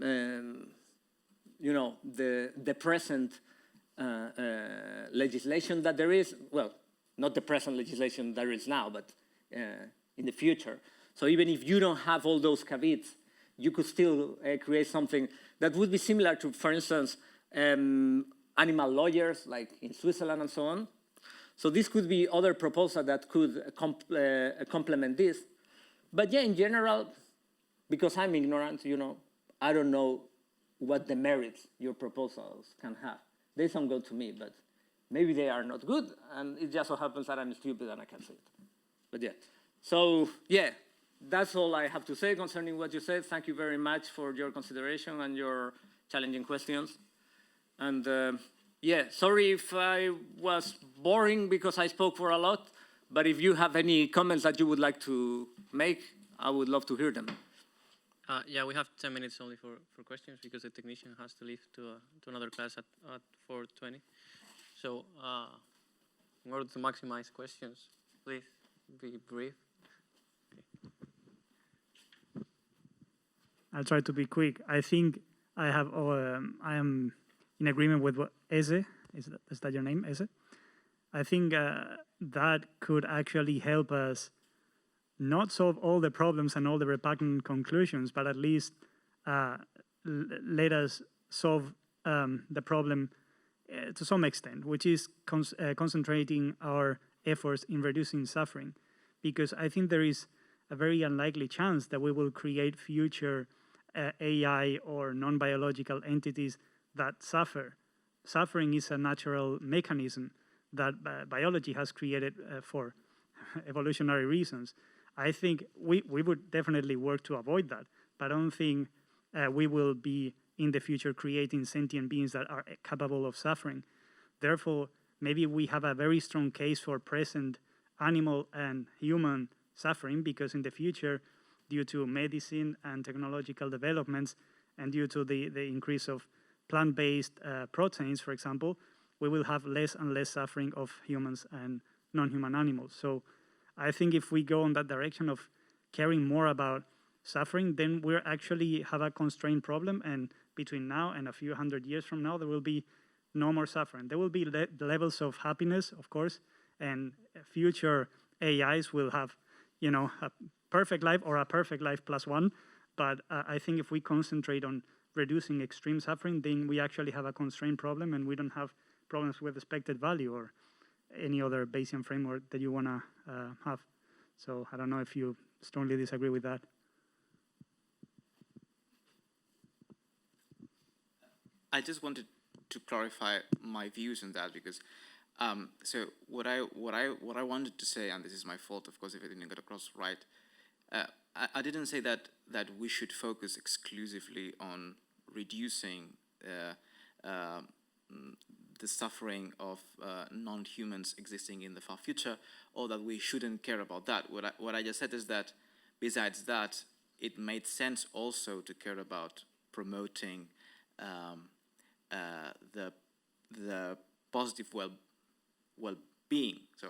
you know, the present legislation that there is. Well, not the present legislation there is now, but in the future. So even if you don't have all those caveats, you could still create something that would be similar to, for instance, animal lawyers, like in Switzerland and so on. So this could be other proposal that could complement this. But yeah, in general, because I'm ignorant, you know, I don't know what the merits your proposals can have. They sound good to me, but maybe they are not good, and it just so happens that I'm stupid and I can't say it. But yeah, so yeah, that's all I have to say concerning what you said. Thank you very much for your consideration and your challenging questions. And yeah, sorry if I was boring because I spoke for a lot, but if you have any comments that you would like to make, I would love to hear them. Yeah, we have 10 minutes only for questions because the technician has to leave to another class at 4:20. So in order to maximize questions, please be brief. I'll try to be quick. I think I am in agreement with what Eze, is that your name, Eze? I think that could actually help us not solve all the problems and all the repugnant conclusions, but at least let us solve the problem to some extent, which is concentrating our efforts in reducing suffering. Because I think there is a very unlikely chance that we will create future AI or non-biological entities that suffer. Suffering is a natural mechanism that biology has created for evolutionary reasons. I think we would definitely work to avoid that, but I don't think we will be in the future creating sentient beings that are capable of suffering. Therefore, maybe we have a very strong case for present animal and human suffering, because in the future, due to medicine and technological developments, and due to the increase of plant-based proteins, for example, we will have less and less suffering of humans and non-human animals. So I think if we go in that direction of caring more about suffering, then we actually have a constrained problem, and between now and a few hundred years from now, there will be no more suffering. There will be levels of happiness, of course, and future AIs will have, you know, a perfect life or a perfect life plus one. But I think if we concentrate on reducing extreme suffering, then we actually have a constraint problem, and we don't have problems with expected value or any other Bayesian framework that you want to have. So I don't know if you strongly disagree with that. I just wanted to clarify my views on that, because so what I wanted to say, and this is my fault, of course, if I didn't get across right. I didn't say that we should focus exclusively on reducing the suffering of non-humans existing in the far future, or that we shouldn't care about that. What I just said is that besides that, it made sense also to care about promoting the positive well-being. So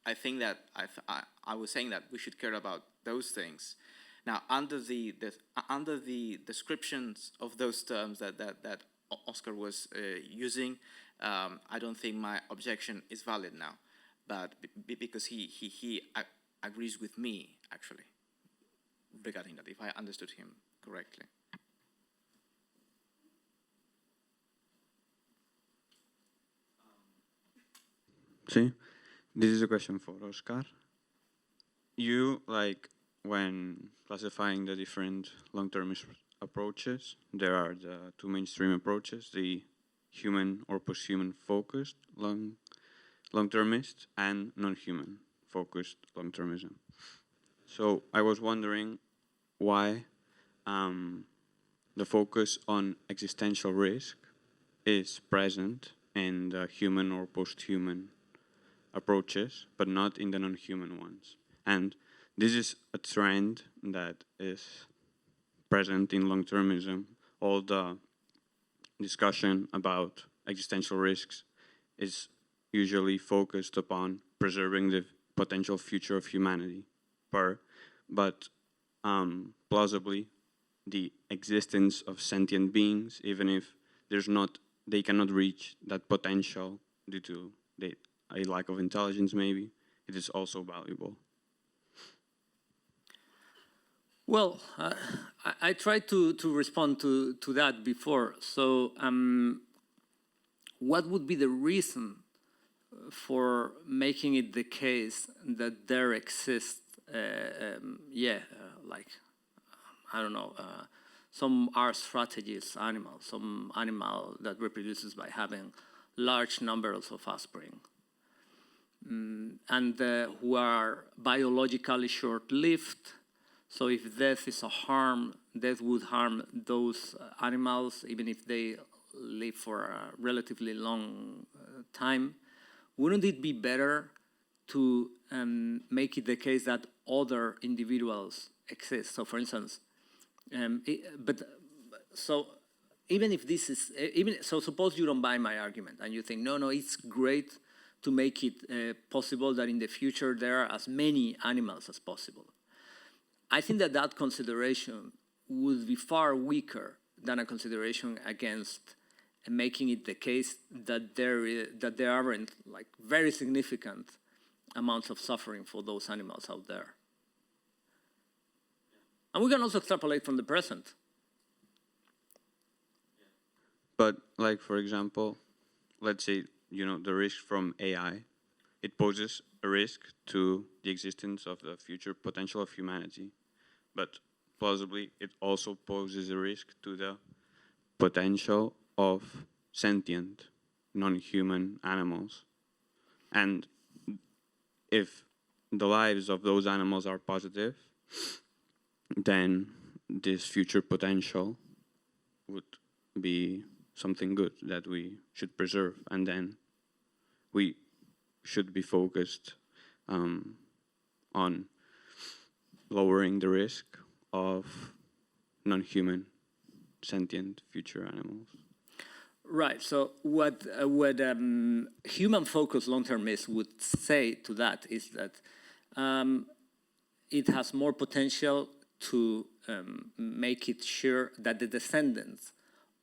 I think that I was saying that we should care about those things. Now, under the descriptions of those terms that Oscar was using, I don't think my objection is valid now, but because he agrees with me actually regarding that, if I understood him correctly. See, this is a question for Oscar. You, like, when classifying the different long-termist approaches, there are the two mainstream approaches, the human or post-human focused long-termist and non-human focused long-termism. So I was wondering why the focus on existential risk is present in the human or post-human approaches, but not in the non-human ones. And this is a trend that is present in long-termism. All the discussion about existential risks is usually focused upon preserving the potential future of humanity. But plausibly, the existence of sentient beings, even if they cannot reach that potential due to a lack of intelligence, maybe, it is also valuable. Well, I tried to respond to that before. So what would be the reason for making it the case that there exists, like, I don't know, some R strategist animal, some animal that reproduces by having large numbers of offspring, and who are biologically short-lived. So if death is a harm, death would harm those animals, even if they live for a relatively long time. Wouldn't it be better to make it the case that other individuals exist? So for instance, even if this is, so suppose you don't buy my argument and you think, no, it's great to make it possible that in the future there are as many animals as possible. I think that consideration would be far weaker than a consideration against making it the case that there aren't like very significant amounts of suffering for those animals out there. And we can also extrapolate from the present. But, like, for example, let's say, the risk from AI, it poses a risk to the existence of the future potential of humanity. But plausibly, it also poses a risk to the potential of sentient, non-human animals. And if the lives of those animals are positive, then this future potential would be something good that we should preserve. And then we should be focused on lowering the risk of non-human sentient future animals. Right. So what human-focused long-termists would say to that is that it has more potential to make it sure that the descendants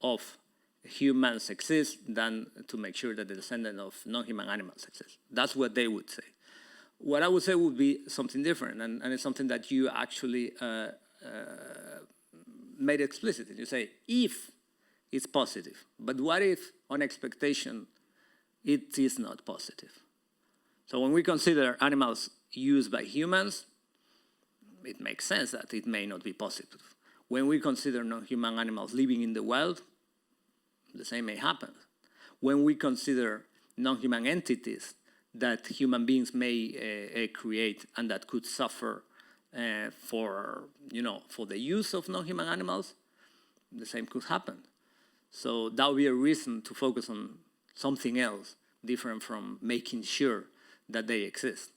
of humans exist than to make sure that the descendants of non-human animals exist. That's what they would say. What I would say would be something different, and it's something that you actually made explicit. You say, if it's positive, but what if on expectation it is not positive? So when we consider animals used by humans, it makes sense that it may not be positive. When we consider non-human animals living in the wild, the same may happen. When we consider non-human entities that human beings may create and that could suffer for the use of non-human animals, the same could happen. So that would be a reason to focus on something else different from making sure that they exist.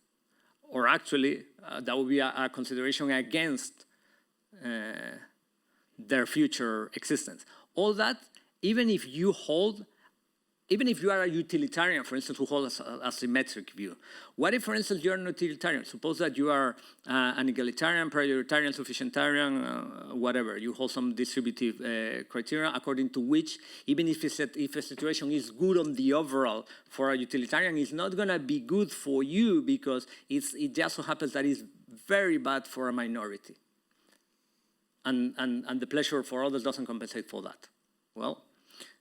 Or actually, that would be a consideration against their future existence. All that, even if you are a utilitarian, for instance, who holds a symmetric view. What if, for instance, you're a utilitarian? Suppose that you are an egalitarian, prioritarian, sufficientarian, whatever. You hold some distributive criteria according to which, even if a situation is good on the overall for a utilitarian, it's not going to be good for you because it just so happens that it's very bad for a minority. And the pleasure for others doesn't compensate for that. Well,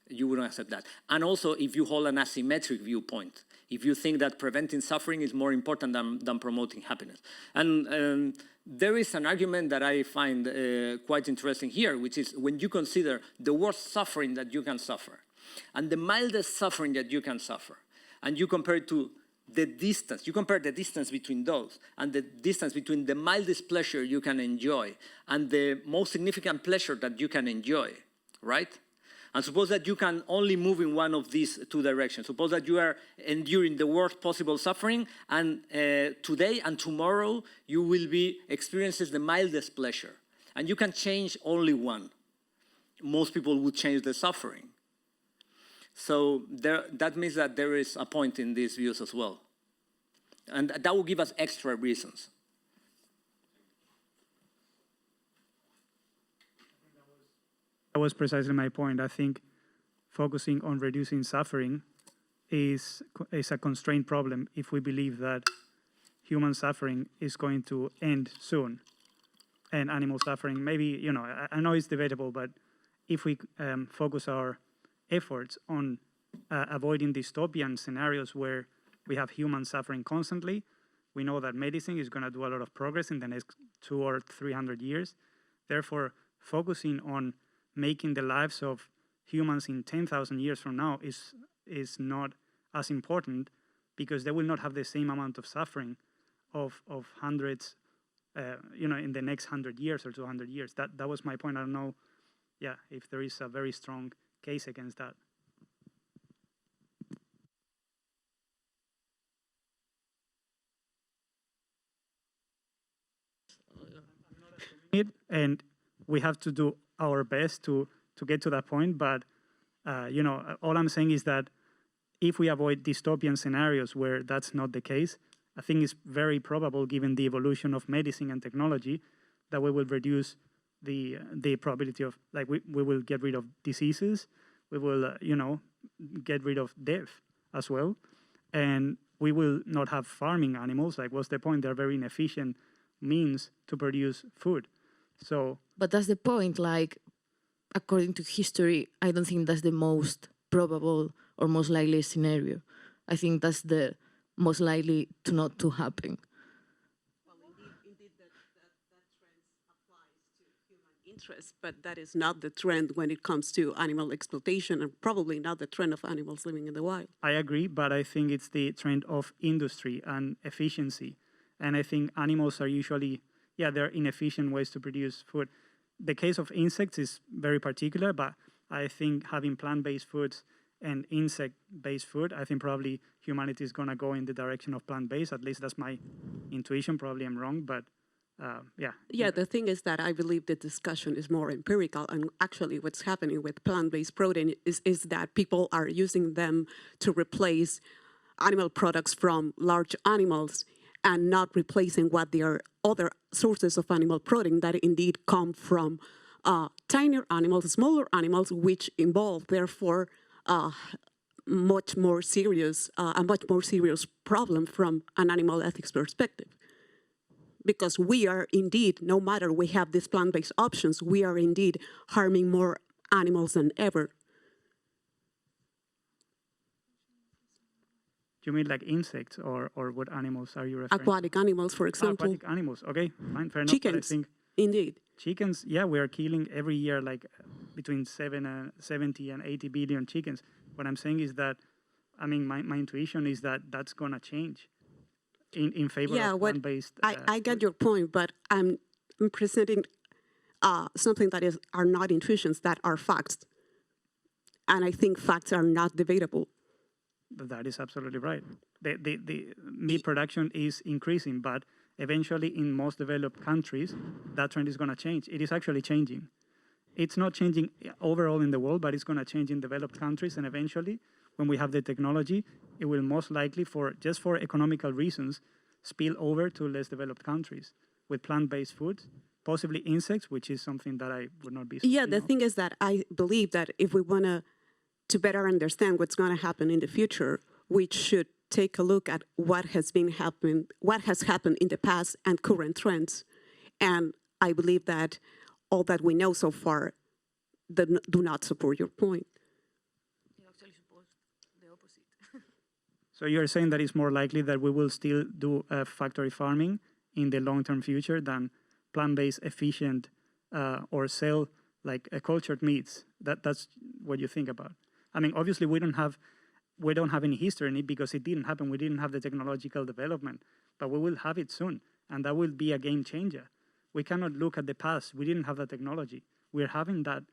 you wouldn't accept that. And also, if you hold an asymmetric viewpoint, if you think that preventing suffering is more important than promoting happiness. And there is an argument that I find quite interesting here, which is when you consider the worst suffering that you can suffer and the mildest suffering that you can suffer, and you compare it to the distance, you compare the distance between those and the distance between the mildest pleasure you can enjoy and the most significant pleasure that you can enjoy, right? And suppose that you can only move in one of these two directions. Suppose that you are enduring the worst possible suffering, and today and tomorrow you will be experiencing the mildest pleasure. And you can change only one. Most people would change the suffering. So that means that there is a point in these views as well. And that will give us extra reasons. That was precisely my point. I think focusing on reducing suffering is a constraint problem if we believe that human suffering is going to end soon and animal suffering, maybe, I know it's debatable, but if we focus our efforts on avoiding dystopian scenarios where we have human suffering constantly, we know that medicine is going to do a lot of progress in the next 200 or 300 years. Therefore, focusing on making the lives of humans in 10,000 years from now is not as important because they will not have the same amount of suffering of hundreds, in the next 100 years or 200 years. That was my point. I don't know, if there is a very strong case against that. And we have to do our best to get to that point, but all I'm saying is that if we avoid dystopian scenarios where that's not the case, I think it's very probable, given the evolution of medicine and technology, that we will reduce the probability of, we will get rid of diseases, we will, get rid of death as well, and we will not have farming animals. What's the point? They're very inefficient means to produce food. So, but that's the point. According to history, I don't think that's the most probable or most likely scenario. I think that's the most likely to not to happen. Well, indeed that trend applies to human interests, but that is not the trend when it comes to animal exploitation, and probably not the trend of animals living in the wild. I agree, but I think it's the trend of industry and efficiency. And I think animals are usually, they're inefficient ways to produce food. The case of insects is very particular, but I think having plant-based foods and insect-based food, I think probably humanity is going to go in the direction of plant-based. At least that's my intuition. Probably I'm wrong, but yeah. Yeah, the thing is that I believe the discussion is more empirical, and actually what's happening with plant-based protein is that people are using them to replace animal products from large animals and not replacing what their other sources of animal protein that indeed come from tinier animals, smaller animals, which involve, therefore, much more serious, problem from an animal ethics perspective. Because we are indeed, no matter we have these plant-based options, we are indeed harming more animals than ever. Do you mean like insects, or what animals are you referring to? Aquatic animals, for example. Aquatic animals, okay, fine, fair enough. Chickens, I think indeed. chickens, yeah, we are killing every year like between 70 and 80 billion chickens. What I'm saying is that, I mean, my intuition is that that's gonna change in favor of plant-based. I get your point, but I'm presenting something that are not intuitions, that are facts. And I think facts are not debatable. That is absolutely right. The meat production is increasing, but eventually in most developed countries, that trend is going to change. It is actually changing. It's not changing overall in the world, but it's going to change in developed countries. And eventually, when we have the technology, it will most likely, just for economical reasons, spill over to less developed countries with plant-based foods, possibly insects, which is something that I would not be so Yeah, keen the of. thing is that I believe that if we want to better understand what's going to happen in the future, we should take a look at what has happened in the past and current trends. And I believe that all that we know so far do not support your point. It actually supports the opposite. So you're saying that it's more likely that we will still do factory farming in the long-term future than plant-based, efficient, or sell like cultured meats. That's what you think about. I mean, obviously we don't have any history in it because it didn't happen. We didn't have the technological development, but we will have it soon, and that will be a game changer. We cannot look at the past. We didn't have the technology. We're having that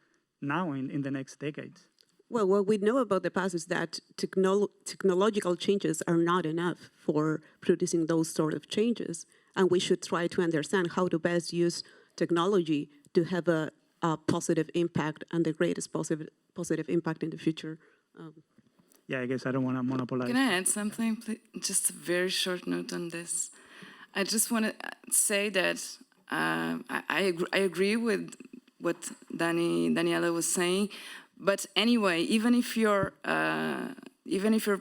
now in the next decades. Well, what we know about the past is that technological changes are not enough for producing those sort of changes, and we should try to understand how to best use technology to have a positive impact and the greatest positive impact in the future. Yeah, I guess I don't want to monopolize. Can I add something, please? Just a very short note on this. I just want to say that I agree with what Daniela was saying, but anyway, even if your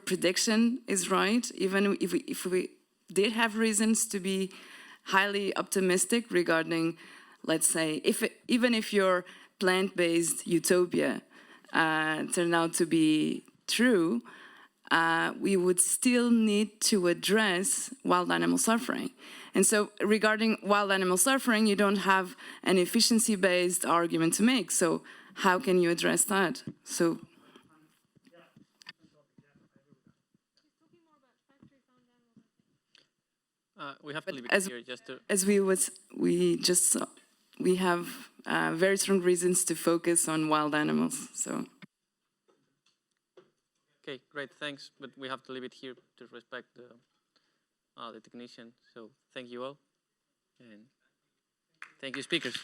prediction is right, even if we did have reasons to be highly optimistic regarding, let's say, even if your plant-based utopia turned out to be true, we would still need to address wild animal suffering. And so regarding wild animal suffering, you don't have an efficiency-based argument to make. So how can you address that? So we have to leave it here just to... As we have very strong reasons to focus on wild animals, so. Okay, great, thanks. But we have to leave it here to respect the technician. So thank you all. And thank you, speakers.